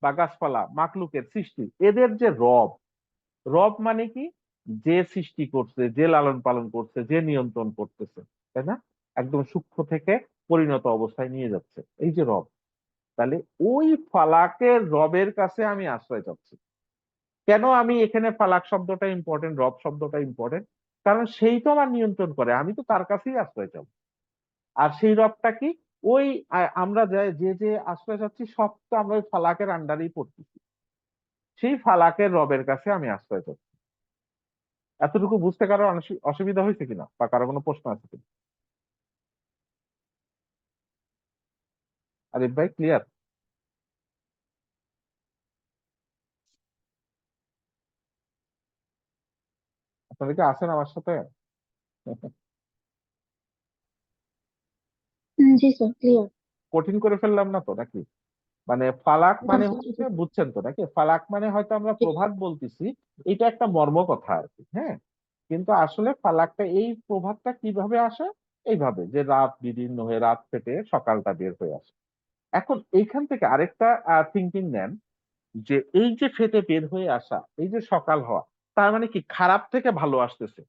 বা গাছপালা মাখলুকের সৃষ্টি, এদের যে রব, রব মানে কি? যে সৃষ্টি করছে, যে লালন পালন করছে, যে নিয়ন্ত্রণ করতেছে, তাই না? একদম সূক্ষ্ম থেকে পরিণত অবস্থায় নিয়ে যাচ্ছে, এই যে রব। তাহলে ওই ফালাকের রবের কাছে আমি আশ্রয় চাচ্ছি। কেন আমি এখানে ফালাক শব্দটা ইম্পর্টেন্ট, রব শব্দটা ইম্পর্টেন্ট? কারণ সেই তো আমার নিয়ন্ত্রণ করে, আমি তো তার কাছেই আশ্রয় চাবো। আর সেই রবটা কি? ওই আমরা যে যে আশ্রয় চাচ্ছি সব তো আমরা ওই ফালাকের আন্ডারেই পড়তেছি, সেই ফালাকের রবের কাছে আমি আশ্রয় চাচ্ছি। এতটুকু বুঝতে কারো অসুবিধা হয়েছে কিনা, বা কারো কোনো প্রশ্ন আছে কিনা? আরিফ ভাই, ক্লিয়ার? আপনারা কি আছেন আমার সাথে? জি স্যার, ক্লিয়ার। কঠিন করে ফেললাম না তো নাকি? মানে ফালাক না মানে স্যার, ঠিক হচ্ছে, আছে। বুঝছেন তো নাকি? ফালাক মানে হয়তো আমরা জি। প্রভাত বলতেছি, এটা একটা মর্ম কথা আর কি, হ্যাঁ। কিন্তু আসলে ফালাকটা, এই প্রভাতটা কিভাবে আসে? এইভাবে যে রাত বিদীর্ণ হয়ে রাত থেকে সকালটা বের হয়ে আসে। এখন এইখান থেকে আরেকটা থিঙ্কিং নেন, যে এই যে ফেটে বের হয়ে আসা, এই যে সকাল হওয়া, তার মানে কি খারাপ থেকে ভালো আসতেছে?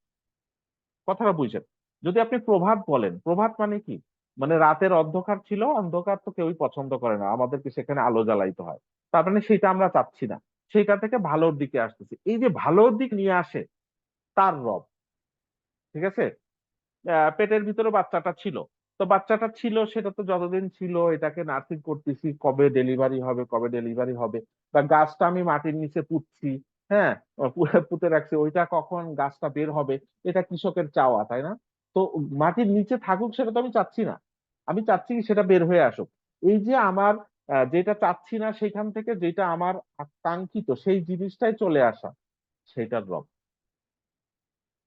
কথাটা বুঝেন। যদি আপনি প্রভাত বলেন, প্রভাত মানে কি? মানে রাতের অন্ধকার ছিল, অন্ধকার তো কেউই পছন্দ করে না, আমাদেরকে সেখানে আলো জ্বালাইতে হয়। তার মানে সেটা আমরা চাচ্ছি না, সেটা থেকে ভালোর দিকে আসতেছি। এই যে ভালোর দিক নিয়ে আসে, তার রব, ঠিক আছে? পেটের ভিতরে বাচ্চাটা ছিল, তো বাচ্চাটা ছিল, সেটা তো যতদিন ছিল এটাকে নার্সিং করতেছি, কবে ডেলিভারি হবে, কবে ডেলিভারি হবে। বা গাছটা আমি মাটির নিচে পুঁতছি, হ্যাঁ, পুঁতে রাখছি, ওইটা কখন গাছটা বের হবে, এটা কৃষকের চাওয়া, তাই না? তো মাটির নিচে থাকুক সেটা তো আমি চাচ্ছি না, আমি চাচ্ছি কি সেটা বের হয়ে আসুক। এই যে আমার যেটা চাচ্ছি না সেখান থেকে যেটা আমার কাঙ্ক্ষিত সেই জিনিসটাই চলে আসা, সেটার রব।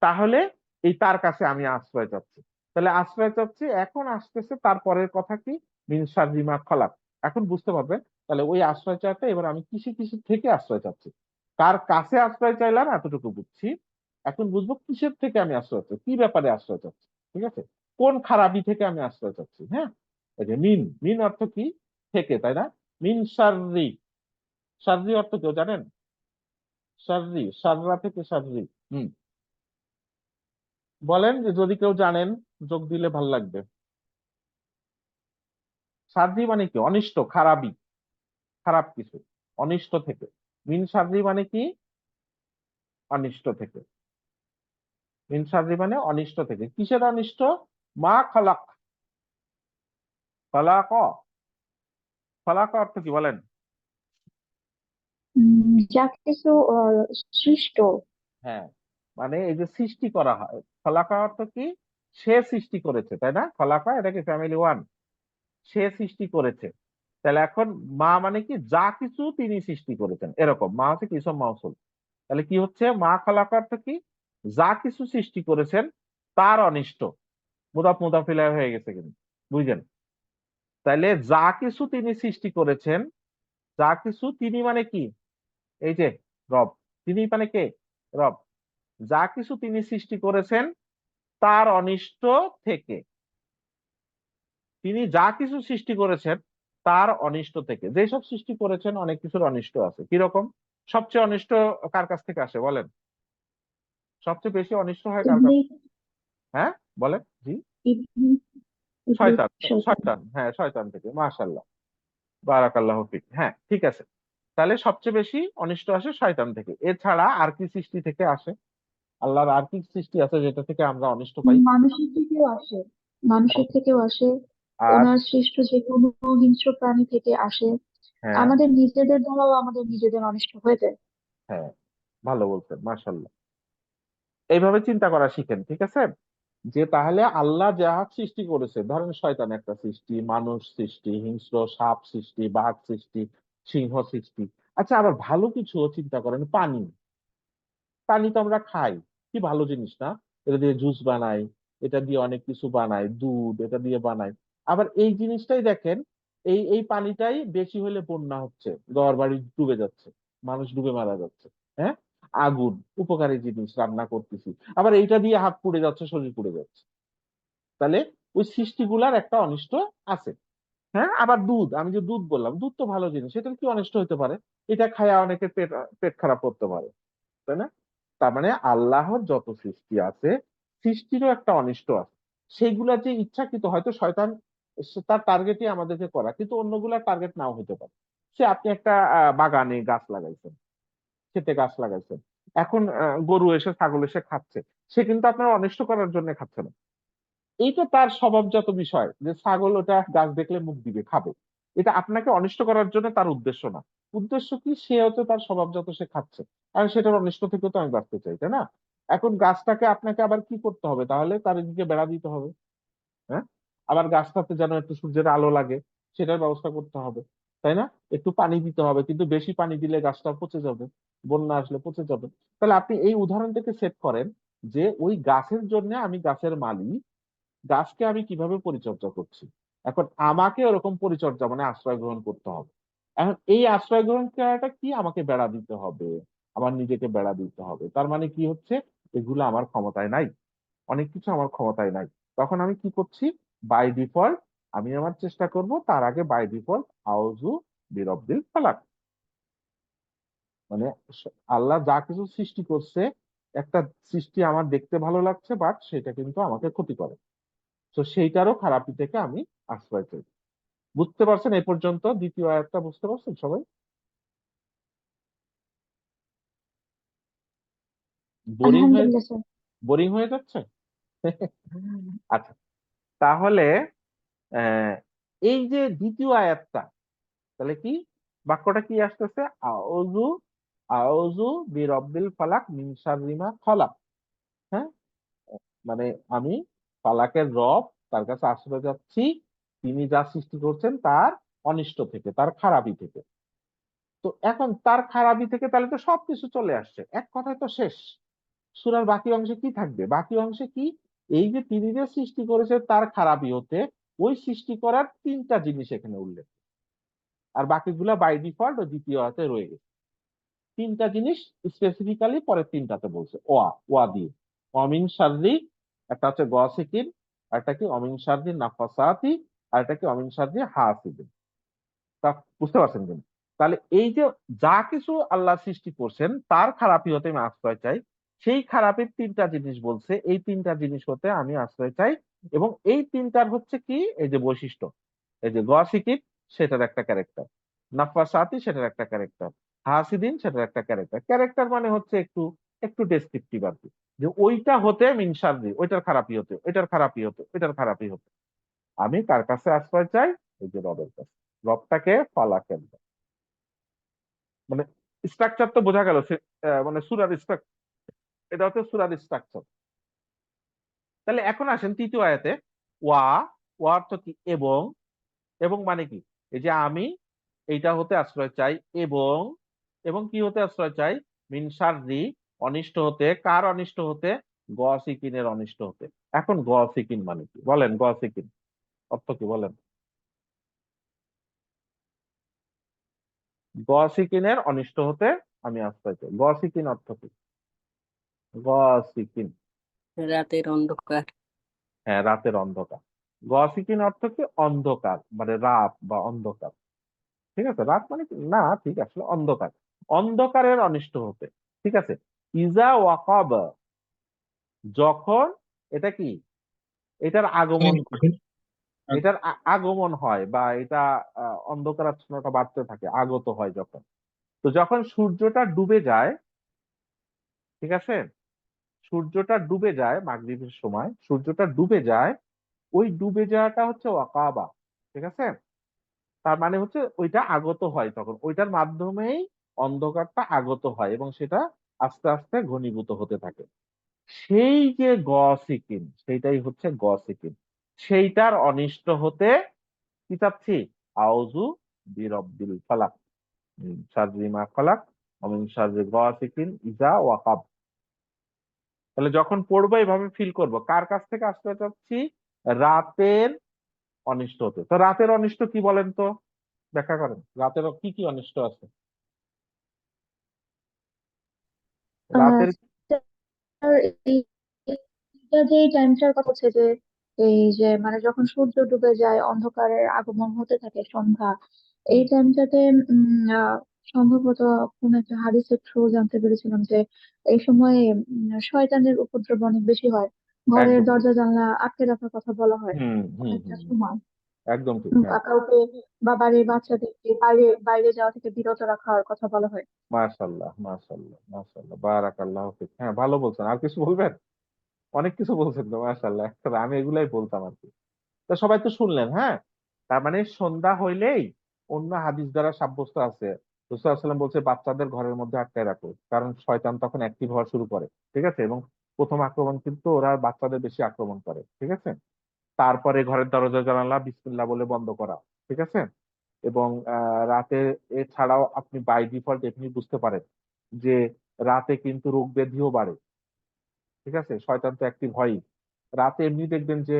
তাহলে এই তার কাছে আমি আশ্রয় চাচ্ছি। তাহলে আশ্রয় চাচ্ছি, এখন আসতেছে তারপরের কথা কি? মিন শাররি মা খালাক। এখন বুঝতে পারবেন তাহলে ওই আশ্রয় চাইতে এবার আমি কিসে কিসে থেকে আশ্রয় চাচ্ছি। কার কাছে আশ্রয় চাইলাম এতটুকু বুঝছি, এখন বুঝবো কিসের থেকে আমি আশ্রয় চাচ্ছি, কি ব্যাপারে আশ্রয় চাচ্ছি। ঠিক আছে? কোন খারাপি থেকে আমি আশ্রয় চাচ্ছি, হ্যাঁ। এই যে মিন, মিন অর্থ কি? থেকে, তাই না? মিন শাররি, শাররি অর্থ কেউ জানেন? শাররি, শাররা থেকে শাররি। হম, বলেন যে যদি কেউ জানেন, যোগ দিলে ভাল লাগবে। সাদরি মানে কি? অনিষ্ট, খারাপই, খারাপ কিছু, অনিষ্ট থেকে। মিন সাদরি মানে কি? অনিষ্ট থেকে। মিন সাদরি মানে অনিষ্ট থেকে। কিসের অনিষ্ট? মা খালাক, খালাক, খালাক অর্থ কি বলেন? যা কিছু সৃষ্ট। হ্যাঁ, মানে এই যে সৃষ্টি করা হয়, খালাকা অর্থ কি? সে সৃষ্টি করেছে, তাই না? খালাকা এটা কি ফ্যামিলি ওয়ান, সে সৃষ্টি করেছে। তাহলে এখন মা মানে কি? যা কিছু তিনি সৃষ্টি করেছেন, এরকম মা হচ্ছে কি ইসম মাউসুল। তাহলে কি হচ্ছে? মা খালাক অর্থ কি? যা কিছু সৃষ্টি করেছেন তার অনিষ্ট। মুদাফ মুদাফিলা হয়ে গেছে কিন্তু, বুঝলেন? তাইলে যা কিছু তিনি সৃষ্টি করেছেন, যা কিছু তিনি মানে কি? এই যে রব, তিনি মানে কে? রব। যা কিছু তিনি সৃষ্টি করেছেন তার অনিষ্ট থেকে, তিনি যা কিছু সৃষ্টি করেছেন তার অনিষ্ট থেকে। যেসব সৃষ্টি করেছেন অনেক কিছুর অনিষ্ট আছে, কিরকম? সবচেয়ে অনিষ্ট কার কাছ থেকে আসে বলেন? সবচেয়ে বেশি অনিষ্ট হয় কার কাছ? ইবলিস। হ্যাঁ, বলেন জি। ইবলিস। ইবলিস, শয়তান, শয়তান। শয়তান, হ্যাঁ শয়তান থেকে, মাশাআল্লাহ, বারাকাল্লাহু ফিক। হ্যাঁ, ঠিক আছে। তাহলে সবচেয়ে বেশি অনিষ্ট আসে শয়তান থেকে। এছাড়া আর কি সৃষ্টি থেকে আসে? আল্লাহর আর কি সৃষ্টি আছে যেটা থেকে আমরা অনিষ্ট পাই? মানুষের থেকেও আসে। মানুষের থেকেও আসে। আর ওনার সৃষ্ট যে কোনো হিংস্র প্রাণী থেকে আসে। হ্যাঁ, আমাদের নিজেদের দ্বারাও আমাদের নিজেদের অনিষ্ট হয়ে যায়। হ্যাঁ, ভালো বলছেন, মাশাআল্লাহ। এইভাবে চিন্তা করা শিখেন, ঠিক আছে? যে তাহলে আল্লাহ যা সৃষ্টি করেছে, ধরেন শয়তান একটা সৃষ্টি, মানুষ সৃষ্টি, হিংস্র সাপ সৃষ্টি, বাঘ সৃষ্টি, সিংহ সৃষ্টি। আচ্ছা, আবার ভালো কিছু চিন্তা করেন, পানি। পানি তো আমরা খাই, কি ভালো জিনিস না? এটা দিয়ে জুস বানাই, এটা দিয়ে অনেক কিছু বানাই, দুধ এটা দিয়ে বানাই। আবার এই জিনিসটাই দেখেন, এই এই পানিটাই বেশি হলে বন্যা হচ্ছে, ঘর বাড়ি ডুবে যাচ্ছে, মানুষ ডুবে মারা যাচ্ছে। হ্যাঁ, আগুন উপকারী জিনিস, রান্না করতেছি, আবার এইটা দিয়ে হাত পুড়ে যাচ্ছে, শরীর পুড়ে যাচ্ছে। তাহলে ওই সৃষ্টিগুলার একটা অনিষ্ট আছে। হ্যাঁ, আবার দুধ, আমি যে দুধ বললাম, দুধ তো ভালো জিনিস, এটার কি অনিষ্ট হতে পারে? এটা খায়া অনেকের পেট পেট খারাপ করতে পারে, তাই না? তার মানে আল্লাহর যত সৃষ্টি আছে, সৃষ্টিরও একটা অনিষ্ট আছে। সেইগুলা যে ইচ্ছাকৃত, হয়তো শয়তান তার টার্গেটই আমাদেরকে করা, কিন্তু অন্যগুলার টার্গেট নাও হতে পারে। সে আপনি একটা বাগানে গাছ লাগাইছেন, খেতে গাছ লাগাইছেন, এখন গরু এসে ছাগল এসে খাচ্ছে, সে কিন্তু আপনার অনিষ্ট করার জন্য খাচ্ছে না। এইটা তার স্বভাবজাত বিষয় যে ছাগল ওটা গাছ দেখলে মুখ দিবে, খাবে। এটা আপনাকে অনিষ্ট করার জন্য তার উদ্দেশ্য না। উদ্দেশ্য কি, সে হচ্ছে তার স্বভাবজাত, সে খাচ্ছে। আর সেটার অনিষ্ট থেকে তো আমি বাঁচতে চাই, তাই না? এখন গাছটাকে আপনাকে আবার কি করতে হবে, তাহলে তার দিকে বেড়া দিতে হবে। হ্যাঁ, আবার গাছটাতে যেন একটু সূর্যের আলো লাগে, সেটার ব্যবস্থা করতে হবে, তাই না? একটু পানি দিতে হবে, কিন্তু বেশি পানি দিলে গাছটা পচে যাবে, বন্যা আসলে পচে যাবে। তাহলে আপনি এই উদাহরণ থেকে সেট করেন যে ওই গাছের জন্য আমি গাছের মালিক, গাছকে আমি কিভাবে পরিচর্যা করছি। এখন আমাকে ওরকম পরিচর্যা মানে আশ্রয় গ্রহণ করতে হবে। এখন এই আশ্রয় গ্রহণ করাটা কি, আমাকে বেড়া দিতে হবে, আমার নিজেকে বেড়া দিতে হবে। তার মানে কি হচ্ছে, এগুলো আমার ক্ষমতায় নাই, অনেক কিছু আমার ক্ষমতায় নাই। তখন আমি কি করছি, বাই ডিফল্ট আমি আমার চেষ্টা করব তার আগে বাই ডিফল্ট আউযু বিরব্বিল ফালাক, মানে আল্লাহ যা কিছু সৃষ্টি করছে, একটা সৃষ্টি আমার দেখতে ভালো লাগছে, বাট সেটা কিন্তু আমাকে ক্ষতি করে। তো সেইটারও খারাপি থেকে আমি আশ্রয় চাই। বুঝতে পারছেন এই পর্যন্ত? দ্বিতীয় আয়াতটা বুঝতে পারছেন সবাই? বোরিং হয়ে আলহামদুলিল্লাহ স্যার। বোরিং হয়ে যাচ্ছে? আচ্ছা, তাহলে আহ, এই যে দ্বিতীয় আয়াতটা, তাহলে কি বাক্যটা কি আসতেছে, আউযু আউযু বিরব্বিল ফালাক মিন শাররি মা খালাক। হ্যাঁ, মানে আমি ফালাকের রব, তার কাছে আশ্রয় যাচ্ছি, তিনি যা সৃষ্টি করছেন তার অনিষ্ট থেকে, তার খারাপি থেকে। তো এখন তার খারাপি থেকে তাহলে তো সবকিছু চলে আসছে, এক কথায় তো শেষ। সূরার বাকি অংশে কি থাকবে, বাকি অংশে কি, এই যে তিনি যে সৃষ্টি করেছে তার খারাপি হতে, ওই সৃষ্টি করার তিনটা জিনিস এখানে উল্লেখ, আর বাকিগুলা বাই ডিফল্ট ও দ্বিতীয় আয়াতে রয়ে গেছে। তিনটা জিনিস স্পেসিফিক্যালি পরের তিনটাতে বলছে, ওয়া ওয়া দিয়ে। অমিন শাররি, একটা হচ্ছে গসিকিন, আর একটা কি অমিন শাররি নাফাসাতি, আর একটা কি অমিন শাররি হাসিদিন। তা বুঝতে পারছেন কিন্তু? তাহলে এই যে যা কিছু আল্লাহ সৃষ্টি করছেন তার খারাপি হতে আমি আশ্রয় চাই, সেই খারাপের তিনটা জিনিস বলছে, এই তিনটা জিনিস হতে আমি আশ্রয় চাই। এবং এই তিনটার হচ্ছে কি, এই যে বৈশিষ্ট্য, এই যে গসিকিন সেটার একটা ক্যারেক্টার, নাফাসাতি সেটার একটা ক্যারেক্টার, হাসিদিন সেটার একটা ক্যারেক্টার। ক্যারেক্টার মানে হচ্ছে একটু একটু ডেসক্রিপটিভ আর কি, যে ওইটা হতে মিনসারদি, ওইটার খারাপি হতে, ওইটার খারাপি হতে, ওইটার খারাপি হতে আমি কার কাছে আশ্রয় চাই? এই যে রবের কাছে। রবটাকে ফালাকেন, মানে স্ট্রাকচার তো বোঝা গেল মানে সূরার স্ট্রাকচার, এটা হচ্ছে সূরার স্ট্রাকচার। তাহলে এখন আসেন তৃতীয় আয়াতে, ওয়া, ওয়া অর্থ কি, এবং, এবং মানে কি, এই যে আমি এইটা হতে আশ্রয় চাই, এবং, এবং কি হতে আশ্রয় চাই, মিন শাররি অনিষ্ট হতে, কার অনিষ্ট হতে, গসিকিনের অনিষ্ট হতে। এখন গসিকিন মানে কি বলেন, গসিকিন অর্থ কি বলেন? গসিকিনের অনিষ্ট হতে আমি আশ্রয় চাই, গসিকিন অর্থ কি? গসিকিন, রাতের অন্ধকার। হ্যাঁ, রাতের অন্ধকার। গসিকিন অর্থ কি, অন্ধকার, মানে রাত বা অন্ধকার। ঠিক আছে, রাত মানে কি না, ঠিক আসলে অন্ধকার, অন্ধকারের অনিষ্ট হতে। ঠিক আছে, ইজা ওয়াকাব, যখন, এটা কি, এটার আগমন, এটার আগমন হয়, বা এটা অন্ধকারাচ্ছন্নতা বাড়তে থাকে, আগত হয় যখন। তো যখন সূর্যটা ডুবে যায়, ঠিক আছে, সূর্যটা ডুবে যায় মাগরিবের সময়, সূর্যটা ডুবে যায়, ওই ডুবে যাওয়াটা হচ্ছে ওয়াকাবা। ঠিক আছে, তার মানে হচ্ছে ওইটা আগত হয়, তখন ওইটার মাধ্যমেই অন্ধকারটা আগত হয় এবং সেটা আস্তে আস্তে ঘনীভূত হতে থাকে। সেই যে গসিকিন, সেইটাই হচ্ছে গসিকিন, সেইটার অনিষ্ট হতে কি চাচ্ছি, আউযু বিরব্বিল ফালাক মিন শাররি মা খালাক ওয়া মিন শাররি গাসিকিন ইজা ওয়াকাব। তাহলে যখন পড়বো এইভাবে ফিল করব, কার কাছ থেকে আশ্রয় চাচ্ছি, রাতের অনিষ্ট হতে। তো রাতের অনিষ্ট কি বলেন তো, ব্যাখ্যা করেন, রাতের কি কি অনিষ্ট আছে আহ রাতের? আর এই এটা যে টাইমটার কথা হচ্ছে যে এই যে মানে যখন সূর্য ডুবে যায় অন্ধকারের আগমন হতে থাকে সন্ধ্যা, এই হুম, টাইমটাতে সম্ভবত কোন একটা হাদিসের থ্রু জানতে পেরেছিলাম যে এই সময়ে শয়তানের উপদ্রব অনেক বেশি হয়। ঘরের একদম ঠিক। দরজা জানলা আটকে রাখার কথা বলা হয় হুম হুম অনেকটা হুম হুম, সময়। একদম ঠিক, হ্যাঁ। কাউকে বা বাড়ির বাচ্চাদেরকে বাইরে বাইরে যাওয়া থেকে বিরত রাখার কথা বলা হয়। মাশাল্লাহ মাশাল্লাহ মাশাল্লাহ, বারাকাল্লাহ ফিক। হ্যাঁ, ভালো বলছেন। আর কিছু বলবেন? অনেক কিছু বলছেন তো, মাশাল্লাহ। একসাথে আমি এগুলাই বলতাম আর কি। তো সবাই তো শুনলেন, হ্যাঁ। তার মানে সন্ধ্যা হইলেই অন্য হাদিস দ্বারা সাব্যস্ত আছে, রাসূলুল্লাহ সাল্লাল্লাহু আলাইহি ওয়াসাল্লাম বলছে বাচ্চাদের ঘরের মধ্যে আটকায় রাখো, কারণ শয়তান তখন অ্যাক্টিভ হওয়া শুরু করে। ঠিক আছে? এবং প্রথম আক্রমণ কিন্তু ওরা বাচ্চাদের বেশি আক্রমণ করে। ঠিক আছে? তারপরে ঘরের দরজা জানালা বিসমিল্লাহ বলে বন্ধ করা। ঠিক আছে? এবং রাতে এছাড়াও আপনি বাই ডিফল্ট এমনি বুঝতে পারেন যে রাতে কিন্তু রোগ ব্যাধিও বাড়ে। ঠিক আছে? শয়তান তো অ্যাক্টিভ হয়ই। রাতে এমনি দেখবেন যে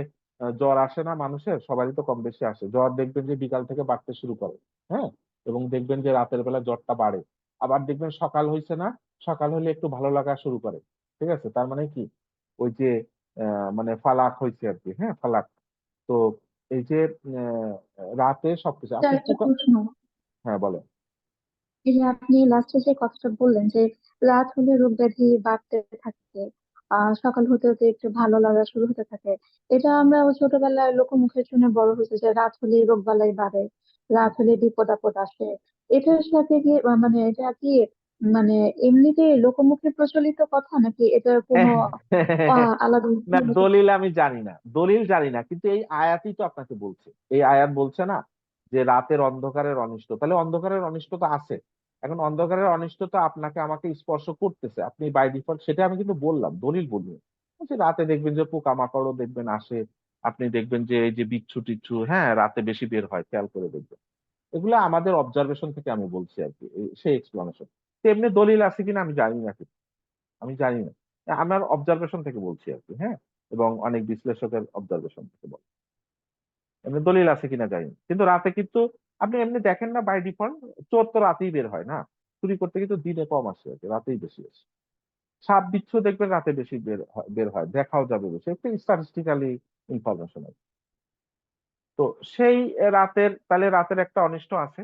জ্বর আসে না মানুষের? সবারই তো কম বেশি আসে। জ্বর দেখবেন যে বিকাল থেকে বাড়তে শুরু করে। হ্যাঁ? এবং দেখবেন যে রাতের বেলা জ্বরটা বাড়ে। আবার দেখবেন সকাল হইছে না? সকাল হলে একটু ভালো লাগা শুরু করে। ঠিক আছে? তার মানে কি? ওই যে মানে ফালাক হইছে আরকি। হ্যাঁ? ফালাক। তো এই যে রাতে সবকিছু তার আপনি একটা প্রশ্ন, হ্যাঁ, বলেন। এই যে আপনি লাস্টে যে কথাটা বললেন যে রাত হলে রোগ ব্যাধি বাড়তে থাকে, সকাল হতে হতে একটু ভালো লাগা শুরু হতে থাকে, এটা আমরা ছোটবেলায় লোকমুখে শুনে বড় হয়েছে যে রাত হলে রোগ বালাই বাড়ে, রাত হলে বিপদ আপদ আসে। এটার সাথে কি মানে এটা কি মানে এমনিতে লোকমুখে প্রচলিত কথা নাকি এটার কোনো আলাদা না, ইতিহাস আছে? দলিল আমি জানি না, দলিল জানি না, কিন্তু এই আয়াতই তো আপনাকে বলছে। এই আয়াত বলছে না যে রাতের অন্ধকারের অনিষ্ট, তাহলে অন্ধকারের অনিষ্ট তো আছে। এখন অন্ধকারের অনিষ্ট তো আপনাকে আমাকে স্পর্শ করতেছে, আপনি বাই ডিফল্ট, সেটা আমি কিন্তু বললাম, দলিল বলিনি। যে রাতে দেখবেন যে পোকামাকড়ও দেখবেন আসে, আপনি দেখবেন যে এই যে বিচ্ছু টিচ্ছু, হ্যাঁ, রাতে বেশি বের হয়, খেয়াল করে দেখবেন। এগুলো আমাদের অবজারভেশন থেকে আমি বলছি আর কি, সেই এক্সপ্লানেশন। তেমনি দলিল আছে কিনা আমি জানি না, আমি জানি না। আমার অবজারভেশন থেকে বলছি আর কি, হ্যাঁ। এবং অনেক বিশ্লেষকের অবজারভেশন থেকে বল, এমনি দলিল আছে কিনা জানি না। কিন্তু রাতে কিন্তু আপনি এমনি দেখেন না, বাই ডিফল্ট চোর তো রাতেই বের হয় না, চুরি করতে কিন্তু দিনে কম আসে আর কি, রাতেই বেশি আসে। সাপ বিচ্ছু দেখবেন রাতে বেশি বের হয়, দেখাও যাবে বেশি, একটা স্ট্যাটিস্টিক্যালি ইনফরমেশন আছে। তো সেই রাতের, তাহলে রাতের একটা অনিষ্ট আছে,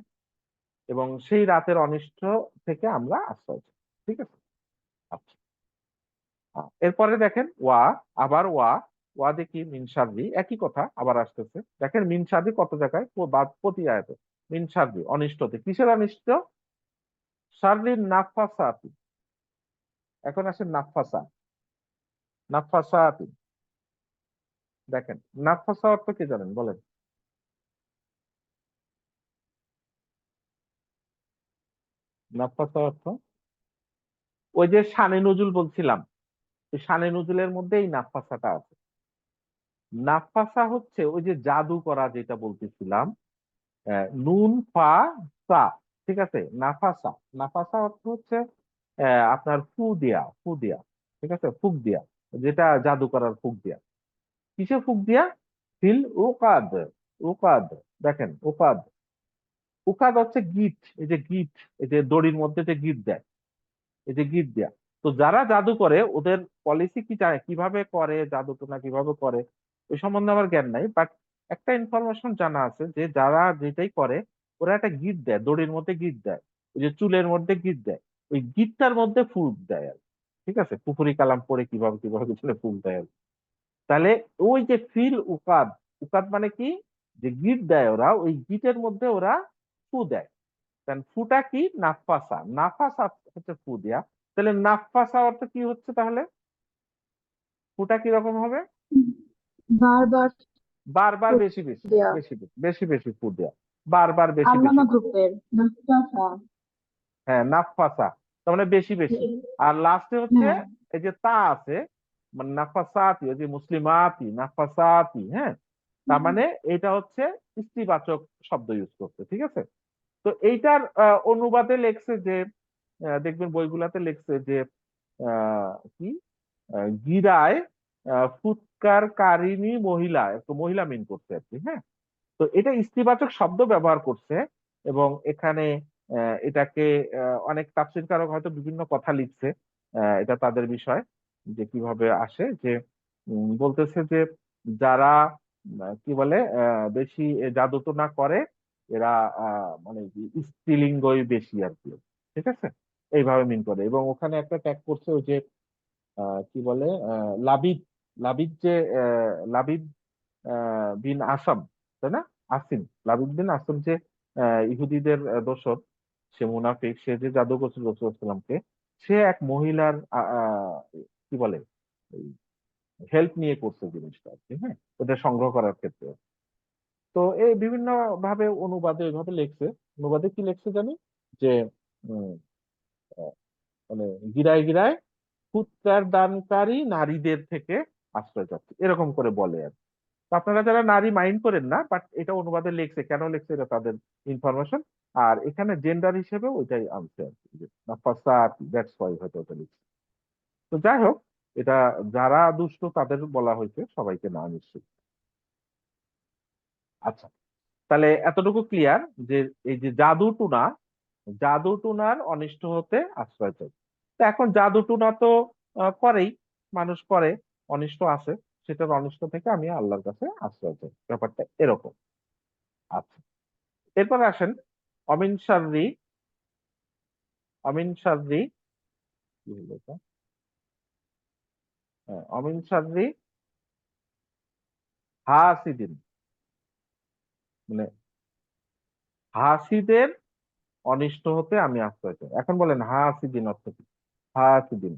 এবং সেই রাতের অনিষ্ট থেকে আমরা আশ্রয় চাই। ঠিক আছে? আচ্ছা, এরপরে দেখেন ওয়া, আবার ওয়া, ওয়া দেখি মিনসাদি, একই কথা আবার আসতেছে। দেখেন মিনসাদি কত জায়গায়, প্রতি আয়াতে। মিনসাদি অনিষ্টতে, কিসের অনিষ্ট? শাররিন নাফাসাতি। এখন আসেন নাফাসা, নাফাসাতি। দেখেন নাফাসা অর্থ কি জানেন, বলেন। নাফাসা অর্থ ওই যে শানে নজুল বলছিলাম, ওই শানে নজুলের মধ্যে এই নাফাসাটা আছে। নাফাসা হচ্ছে ওই যে জাদু করা, যেটা বলতেছিলাম, নুন ফা সা। ঠিক আছে? নাফাসা, নাফাসা অর্থ হচ্ছে আপনার ফু দিয়া, ফু দিয়া। ঠিক আছে? ফুক দিয়া, যেটা জাদু করার ফুক দিয়া। কিসে ফুক দিয়া? ফিল উকাদ, উকাদ। দেখেন উকাদ, উকাদ হচ্ছে গিট, এই যে গিট, এই যে দড়ির মধ্যে যে গিট দেয়, এই যে গিট দেয়া। তো যারা জাদু করে ওদের পলিসি কি জানে, কিভাবে করে জাদু টোনা, কিভাবে করে ওই সম্বন্ধে আমার জ্ঞান নাই, বাট একটা ইনফরমেশন জানা আছে যে যারা যেটাই করে ওরা একটা গিট দেয়, দড়ির মধ্যে গিট দেয়, ওই যে চুলের মধ্যে গিট দেয়, ওই গিটটার মধ্যে ফুল দেয় আর কি। ঠিক আছে? পুকুরি কালাম পরে কিভাবে কিভাবে পিছনে ফুল দেয় আর কি। তাহলে ওই যে ফিল উকাদ, উকাদ মানে কি, যে গিট দেয় ওরা, ওই গিটের মধ্যে ওরা ফু দেয়। দেন ফুটা কি? নাফাসা, নাফাসা হচ্ছে ফু দিয়া। তাহলে নাফাসা অর্থ কি হচ্ছে তাহলে? ফুটা কি রকম হবে? হুম, বারবার বারবার ফুক বেশি বেশি, দেয়া। বেশি বেশি বেশি বেশি ফু দেয়া, বারবার বেশি বেশি। আল্লামা গ্রুপের নাস্তাফা। হ্যাঁ, নাফাসা, তার মানে বেশি বেশি। আর লাস্টে হচ্ছে হ্যাঁ। এই যে তা আছে, মানে নাফাসাতি, ওই যে মুসলিমাতি, নাফাসাতি, হ্যাঁ। তার মানে এটা হচ্ছে স্ত্রীবাচক শব্দ ইউজ করছে। ঠিক আছে? তো এইটার অনুবাদে লেখছে যে দেখবেন বইগুলাতে লেখছে যে কি গিরায় ফুৎকার কারিনী মহিলা, একটু মহিলা মিন করছে আর কি, হ্যাঁ। এটা স্ত্রীবাচক শব্দ ব্যবহার করছে, এবং এখানে এটাকে অনেক তাফসীরকারক হয়তো বিভিন্ন কথা লিখছে, এটা তাদের বিষয় যে কিভাবে আসে, যে বলতেছে যে যারা কি বলে বেশি জাদুটোনা করে, এরা মানে কি স্ত্রীলিঙ্গই বেশি আর কি, ঠিক আছে, এইভাবে মিন করে। এবং ওখানে একটা ট্যাগ করছে ওই যে কি বলে লাবিদ, লাবিদ যে লাবিদ বিন আসাম, তাই না, আসিম, লাবিদ বিন আসিম যে ইহুদিদের দোসর, সে মুনাফিক, সে যে জাদু করছিল রাসূলুল্লাহকে, সে এক মহিলার কি বলে হেল্প নিয়ে করছে জিনিসটা আর কি, হ্যাঁ, ওটা সংগ্রহ করার ক্ষেত্রে। তো এই বিভিন্ন ভাবে অনুবাদে ওইভাবে লেখছে। অনুবাদে কি লেখছে জানি, যে উম, আহ, মানে গিরায় গিরায় কুৎকার দানকারী নারীদের থেকে আশ্রয় চাচ্ছে, এরকম করে বলে আর কি। তো আপনারা যারা নারী মাইন্ড করেন না, বাট এটা অনুবাদে লেখছে, কেন লেখছে এটা তাদের ইনফরমেশন। আর এখানে জেন্ডার হিসেবে ওইটাই আনছে আর কি, যে নাফাসা, দ্যাটস ওয়াই হয়তো ওটা লিখছে। তো যাই হোক, এটা যারা দুষ্ট তাদের বলা হয়েছে, সবাইকে না নিশ্চয়ই। আচ্ছা, তাহলে এতটুকু ক্লিয়ার যে এই যে জাদু টুনা, জাদু টুনার অনিষ্ট হতে আশ্রয় চাই। তো এখন জাদু টুনা তো করেই, মানুষ করে, অনিষ্ট আছে, সেটার অনিষ্ট থেকে আমি আল্লাহর কাছে আশ্রয় চাই, ব্যাপারটা এরকম। আচ্ছা, এরপর আসেন অমিন শাররি, অমিন শাররি কি হলো এটা? হ্যাঁ, অমিন শাররি হাসিদিন, মানে হাসিদের অনিষ্ট হতে আমি আশ্রয় চাই। এখন বলেন হাসিদিন অর্থ কি? হাসিদিন,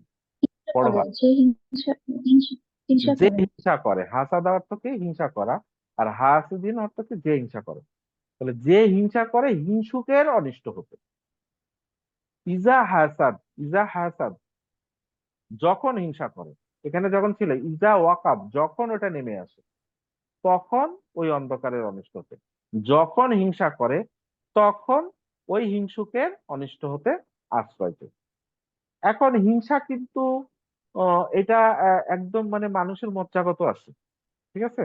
বড় করে হাত, যে হিংসা হিংসা হিংসা যে করে। হিংসা করে, হাসাদা অর্থ কি হিংসা করা, আর হাসিদিন অর্থ কি যে হিংসা করে। তাহলে যে হিংসা করে হিংসুকের অনিষ্ট হতে। ইজা হাসাদ, ইজা হাসাদ যখন হিংসা করে, এখানে যখন ছিল ইজা ওয়াকাব, যখন ওটা নেমে আসে, তখন ওই অন্ধকারের অনিষ্ট হতে। যখন হিংসা করে, তখন ওই হিংসুকের অনিষ্ট হতে আশ্রয় চায়। এখন হিংসা কিন্তু এটা একদম মানে মানুষের মজ্জাগত আছে, ঠিক আছে,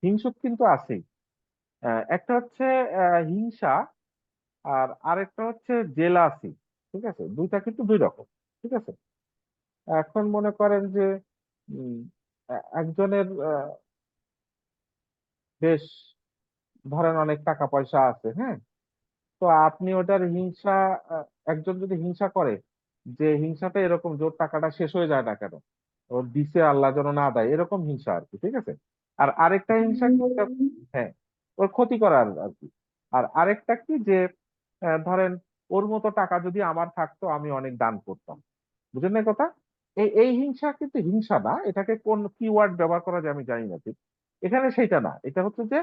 হিংসুক কিন্তু আছেই। একটা হচ্ছে হিংসা, আর আরেকটা হচ্ছে জেলাসি, ঠিক আছে, দুইটা কিন্তু দুই রকম, ঠিক আছে। এখন মনে করেন যে উম, একজনের বেশ ধরেন অনেক টাকা পয়সা আছে, হ্যাঁ, তো আপনি ওটার হিংসা, একজন যদি হিংসা করে, যে হিংসাটা এরকম যে ওর টাকাটা শেষ হয়ে যায় না কেন, ওর দিছে আল্লাহ যেন না দেয়, এরকম হিংসা আর কি, ঠিক আছে। আর আরেকটা হিংসা কি হ্যাঁ, ওর ক্ষতি করার আর কি। আর আরেকটা কি যে ধরেন ওর মতো টাকা যদি আমার থাকতো, আমি অনেক দান করতাম, বুঝেন না কথা। এই হিংসা কিন্তু হিংসা না, এটাকে কোন কিওয়ার্ড ব্যবহার করা যায় আমি জানি না ঠিক। এখানে সেইটা না, এটা হচ্ছে যে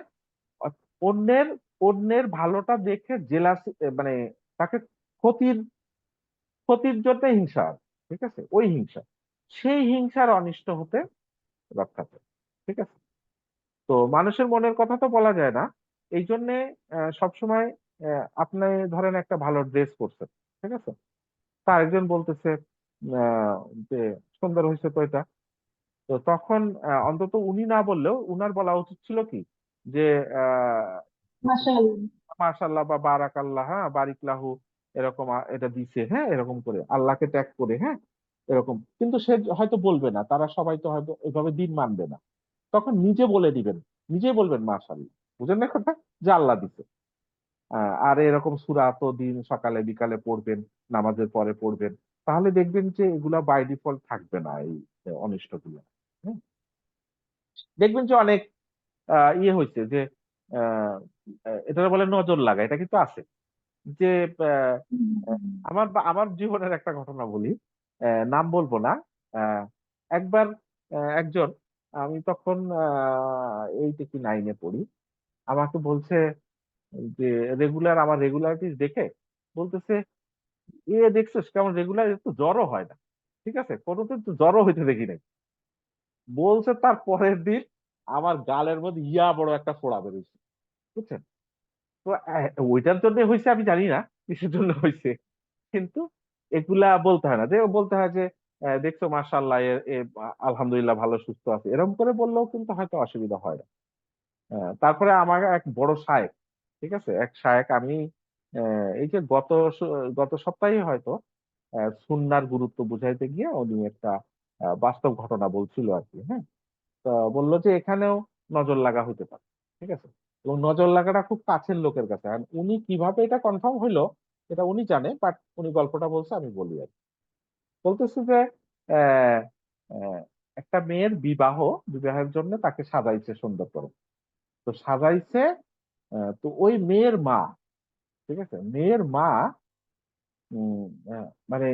অন্যের অন্যের ভালোটা দেখে জেলাসি, মানে তাকে ক্ষতির ক্ষতির জন্য হিংসা, ঠিক আছে, ওই হিংসা, সেই হিংসার অনিষ্ট হতে রক্ষা পায়, ঠিক আছে। তো মানুষের মনের কথা তো বলা যায় না, এই জন্যে সবসময় আপনি ধরেন একটা ভালো ড্রেস পরছেন, ঠিক আছে, তা একজন বলতেছে আহ, যে সুন্দর হয়েছে তো এটা। তো তখন অন্তত উনি না বললেও উনার বলা উচিত ছিল কি, যে মাশাআল্লাহ। মাশাআল্লাহ বা বারাকাল্লাহ, হ্যাঁ, বারিকলাহু, এরকম এটা দিছে, হ্যাঁ, এরকম করে আল্লাহকে ট্যাগ করে, হ্যাঁ, এরকম। কিন্তু সে হয়তো বলবে না, তারা সবাই তো হয়তো এভাবে দিন মানবে না, তখন নিজে বলে দিবেন, নিজেই বলবেন মাশাআল্লাহ, বুঝেন না কথা, যে আল্লাহ দিছে। আর এরকম সূরা তো দিন সকালে বিকালে পড়বেন, নামাজের পরে পড়বেন, তাহলে দেখবেন যে এগুলা বাই ডিফল্ট থাকবে না, এই অনিষ্ট গুলো। দেখবেন যে অনেক ইয়ে হয়েছে যে আহ, এটা বলে নজর লাগা, এটা কিন্তু আছে। যে আহ, আমার জীবনের একটা ঘটনা বলি, নাম বলবো না। আহ, একবার একজন, আমি তখন এইটা কি নাইনে পড়ি, আমাকে বলছে যে আমার রেগুলারিটিস দেখে বলতেছে, দেখছিস কেমন রেগুলার, একটু জ্বরও হয় না, ঠিক আছে, কোনোদিন তো জ্বরও হইতে দেখি নাই। বলছে তার পরের দিন আমার গালের মধ্যে ইয়া বড় একটা ফোড়া বেরোইছে, বুঝছেন। তো ওইটার জন্য হয়েছে আমি জানি না কিসের জন্য হয়েছে, কিন্তু এগুলা বলতে হয় না, যে বলতে হয় যে দেখছো মাশাআল্লাহ, আলহামদুলিল্লাহ ভালো সুস্থ আছে, এরকম করে বললেও কিন্তু হয়তো অসুবিধা হয় না। তারপরে আমার এক বড় শায়েখ, ঠিক আছে, এক শায়েখ, আমি এই যে গত সপ্তাহে হয়তো সুন্নাহর গুরুত্ব বুঝাইতে গিয়ে উনি একটা বাস্তব ঘটনা বলছিল আর কি। হ্যাঁ, তা বললো যে এখানেও নজর লাগা হতে পারে, ঠিক আছে, এবং নজর লাগাটা খুব কাছের লোকের কাছে। আর উনি কিভাবে এটা কনফার্ম হইলো এটা উনি জানে, বাট উনি গল্পটা বলছে, আমি বলি আর কি। বলতেছে যে আহ, আহ, একটা মেয়ের বিবাহের জন্য তাকে সাজাইছে সুন্দর করে। তো সাজাইছে, তো ওই মেয়ের মা, ঠিক আছে, মেয়ের মা উম, মানে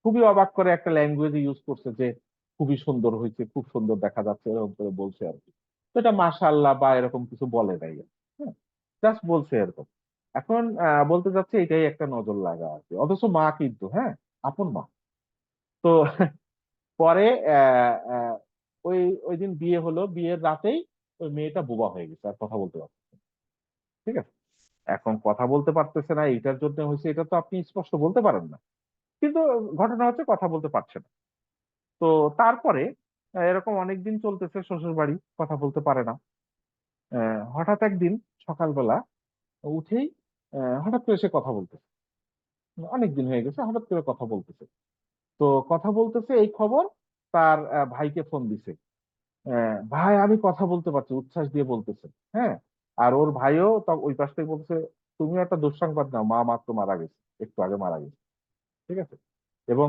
খুবই অবাক করে একটা ল্যাঙ্গুয়েজ ইউজ করছে যে খুবই সুন্দর হয়েছে, খুব সুন্দর দেখা যাচ্ছে, এরকম করে বলছে আর কি। তো এটা মাশাআল্লাহ বা এরকম কিছু বলে নাই। হ্যাঁ, জাস্ট বলছে এরকম। এখন বলতে যাচ্ছে এটাই একটা নজর লাগা আর কি, অথচ মা কিন্তু, হ্যাঁ, আপন মা। তো পরে ওই ওই দিন বিয়ে হলো, বিয়ের রাতেই ওই মেয়েটা বোবা হয়ে গেছে, আর কথা বলতে পারছে না। ঠিক আছে, এখন কথা বলতে পারতেছে না, এইটার জন্য হয়েছে এটা তো আপনি স্পষ্ট বলতে পারেন না, কিন্তু ঘটনা হচ্ছে কথা বলতে পারছে না। তো তারপরে এরকম অনেকদিন চলতেছে, শ্বশুর বাড়ি, কথা বলতে পারে না। হঠাৎ একদিন সকালবেলা উঠেই হঠাৎ করে সে কথা বলতেছে, অনেকদিন হয়ে গেছে, হঠাৎ করে কথা বলতেছে। তো কথা বলতেছে এই খবর তার ভাইকে ফোন দিছে। ভাই আমি কথা বলতে পারছি, উচ্ছ্বাস দিয়ে বলতেছে। হ্যাঁ, আর ওর ভাইও ওই পাশ থেকে বলতেছে, তুমি একটা দুঃসংবাদ নাও, মা মাত্র মারা গেছে, একটু আগে মারা গেছে। ঠিক আছে, এবং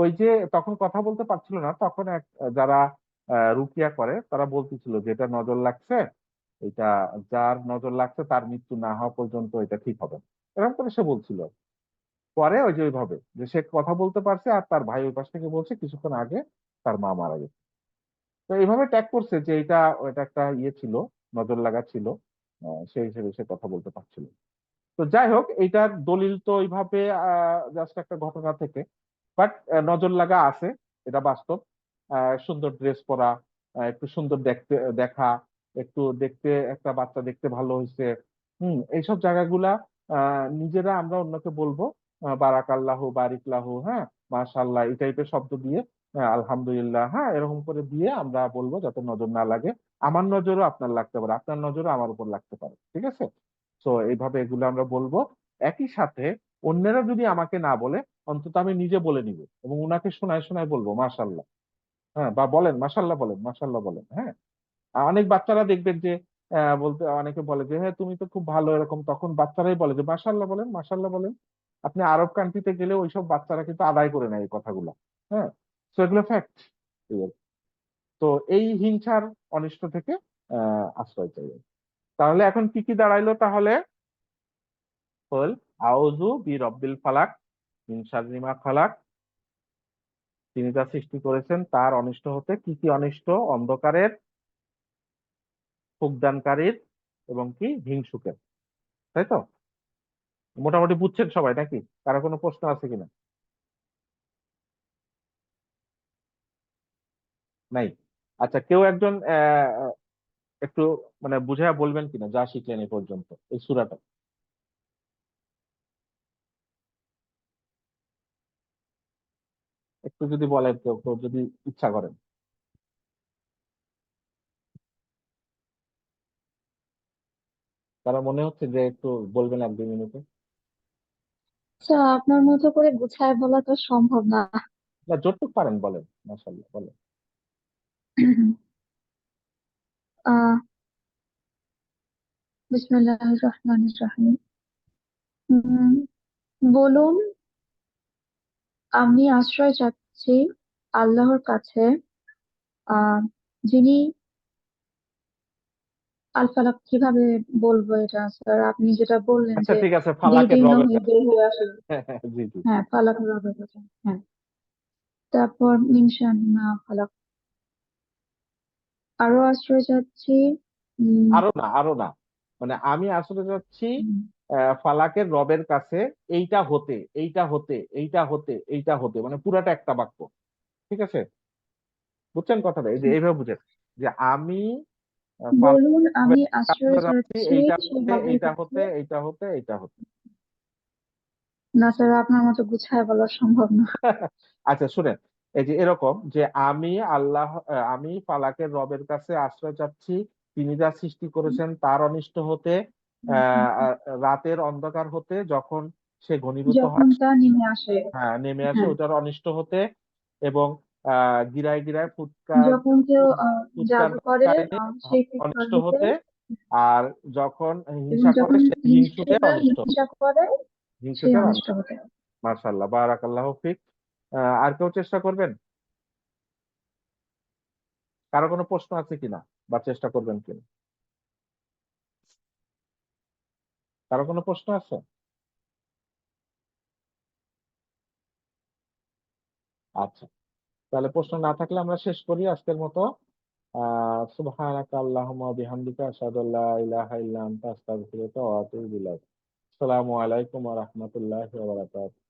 ওই যে তখন কথা বলতে পারছিল না, তখন যারা রুকিয়া করে তারা বলতেছিল যে এটা নজর লাগছে, এটা যার নজর লাগছে তার মৃত্যু না হওয়া পর্যন্ত এটা ঠিক হবে না। এরকম করে সে বলছিল। পরে ওই যে ওইভাবে যে সে কথা বলতে পারছে, আর তার ভাই ওই পাশ থেকে বলছে কিছুক্ষণ আগে তার মা মারা গেছে। তো এইভাবে ট্যাগ করছে যে এটা একটা ইয়ে ছিল, নজর লাগা ছিল। সেই হিসেবে সে কথা বলতে পারছিল। তো যাই হোক, এইটার দলিল তো ওইভাবে জাস্ট একটা ঘটনা থেকে, বাট নজর লাগা আছে, এটা বাস্তব। সুন্দর ড্রেস পরা, একটু সুন্দর দেখতে দেখা, একটু দেখতে একটা বাচ্চা দেখতে ভালো হয়েছে, এইসব জায়গাগুলা নিজেরা আমরা অন্যকে বলবো বারাকাল্লাহু বারিকলাহু, হ্যাঁ, মাশাআল্লাহ, এই টাইপের শব্দ দিয়ে, আলহামদুলিল্লাহ, হ্যাঁ, এরকম করে দিয়ে আমরা বলবো যাতে নজর না লাগে। আমার নজরও আপনার লাগতে পারে, আপনার নজরও আমার উপর লাগতে পারে, ঠিক আছে। তো এইভাবে এগুলো আমরা বলবো। একই সাথে অন্যেরা যদি আমাকে না বলে, অন্তত আমি নিজে বলে নিব এবং উনাকে শোনায় শোনায় বলবো মাশাল্লাহ, হ্যাঁ, বা বলেন মাশাল্লাহ, বলেন মাশাল্লাহ, বলেন। হ্যাঁ, আর অনেক বাচ্চারা দেখবেন যে বলতে অনেকে বলে যে হ্যাঁ তুমি তো খুব ভালো, এরকম, তখন বাচ্চারাই বলে যে মাশাল্লাহ বলেন, মাশাল্লাহ বলেন। আপনি আরব কান্ট্রিতে গেলে ওইসব বাচ্চারা কিন্তু আদায় করে নেয় এই কথাগুলো। হ্যাঁ, তো এগুলো ফ্যাক্ট। তো এই হিংসার অনিষ্ট থেকে আশ্রয় চাই। তাহলে এখন কি কি দাঁড়াইলো তাহলে? হল আউযু বি রব্বিল ফালাক মিন শাররি মা খালাক, তিনি যা সৃষ্টি করেছেন তার অনিষ্ট হতে। কি কি অনিষ্ট? অন্ধকারের, ফুকদানকারীর, এবং কি হিংসুকের। তাই তো? মোটামুটি বুঝছেন সবাই নাকি? কারো কোনো প্রশ্ন আছে কিনা? নাই? আচ্ছা, কেউ একজন একটু মানে বুঝাইয়া বলবেন কিনা যা শিখলেন এই পর্যন্ত এই সূরাটা? একটু যদি বলেন, কেউ কেউ যদি ইচ্ছা করেন। তারা মনে হচ্ছে যে একটু বলবেন 1-2 মিনিটে। আচ্ছা, আপনার মতো করে গুছায় বলা তো সম্ভব না। না, যতটুকু পারেন বলেন, মাশাআল্লাহ বলেন। আহ বিসমিল্লাহির রহমানির রহিম। উম, বলুন, আমি আশ্রয় চাচ্ছি আল্লাহর কাছে, আহ যিনি আল ফালাক। কিভাবে বলবো এটা স্যার? আপনি যেটা বললেন আচ্ছা যে ঠিক আছে, ফালাকের বিদীর্ণ রবের হয়ে কাছে। বের হয়ে আসে। জি জি। হ্যাঁ, ফালাক রবের কাছে। হ্যাঁ, তারপর মিনশান না ফালাক। আরো আশ্রয় চাচ্ছি। উম আরো না, আরো না, মানে আমি আসলে যাচ্ছি উম, ফালাকের রবের কাছে, এইটা হতে, এইটা হতে, এইটা হতে, এইটা হতে, মানে পুরাটা একটা বাক্য। ঠিক আছে, বুঝছেন কথাটা? এই যে এইভাবে বুঝেন যে আমি বলুন, আমি ফালাকের আশ্রয় কাছে যাচ্ছি চাচ্ছি এইটা সে হতে, রবের এইটা কাছে। হতে, এইটা হতে, এইটা হতে। না স্যার, আপনার মতো গুছায় বলা সম্ভব না। আচ্ছা শুনেন, এই যে এরকম যে আমি ফালাকের রবের কাছে আশ্রয় চাচ্ছি তিনি যা সৃষ্টি করেছেন তার অনিষ্ট হতে, হুম, হুম, হুম। রাতের অন্ধকার হতে যখন সে ঘনীভূত যখন হয়, তা নেমে আসে। হ্যাঁ নেমে আসে হ্যাঁ, ওটার অনিষ্ট হতে, এবং গিরায় গিরায় যখন কেউ ফুৎকার জাদু করে সেই ফিতনার অনিষ্ট হতে, হতে, আর যখন এবং হিংসা করে যখন সে হিংসুটে হিংসুটেরা অনিষ্ট হতে। হিংসা করে সেই হিংসুটে অনিষ্ট হতে। মাশাআল্লাহ, বারাকাল্লাহু ফিক। আর কেউ চেষ্টা করবেন? কারো কোনো প্রশ্ন আছে কিনা, বা চেষ্টা করবেন কিনা? কারো কোনো প্রশ্ন আছে? আচ্ছা, তাহলে প্রশ্ন না থাকলে আমরা শেষ করি আজকের মতো। সুবহানাকা আল্লাহুম্মা ওয়া বিহামদিকা আশহাদু আল্লা ইলাহা ইল্লা আনতা আস্তাগফিরুকা ওয়া আতুবু ইলাইক। আসসালামু আলাইকুম ওয়া রাহমাতুল্লাহি ওয়া বারাকাতুহু।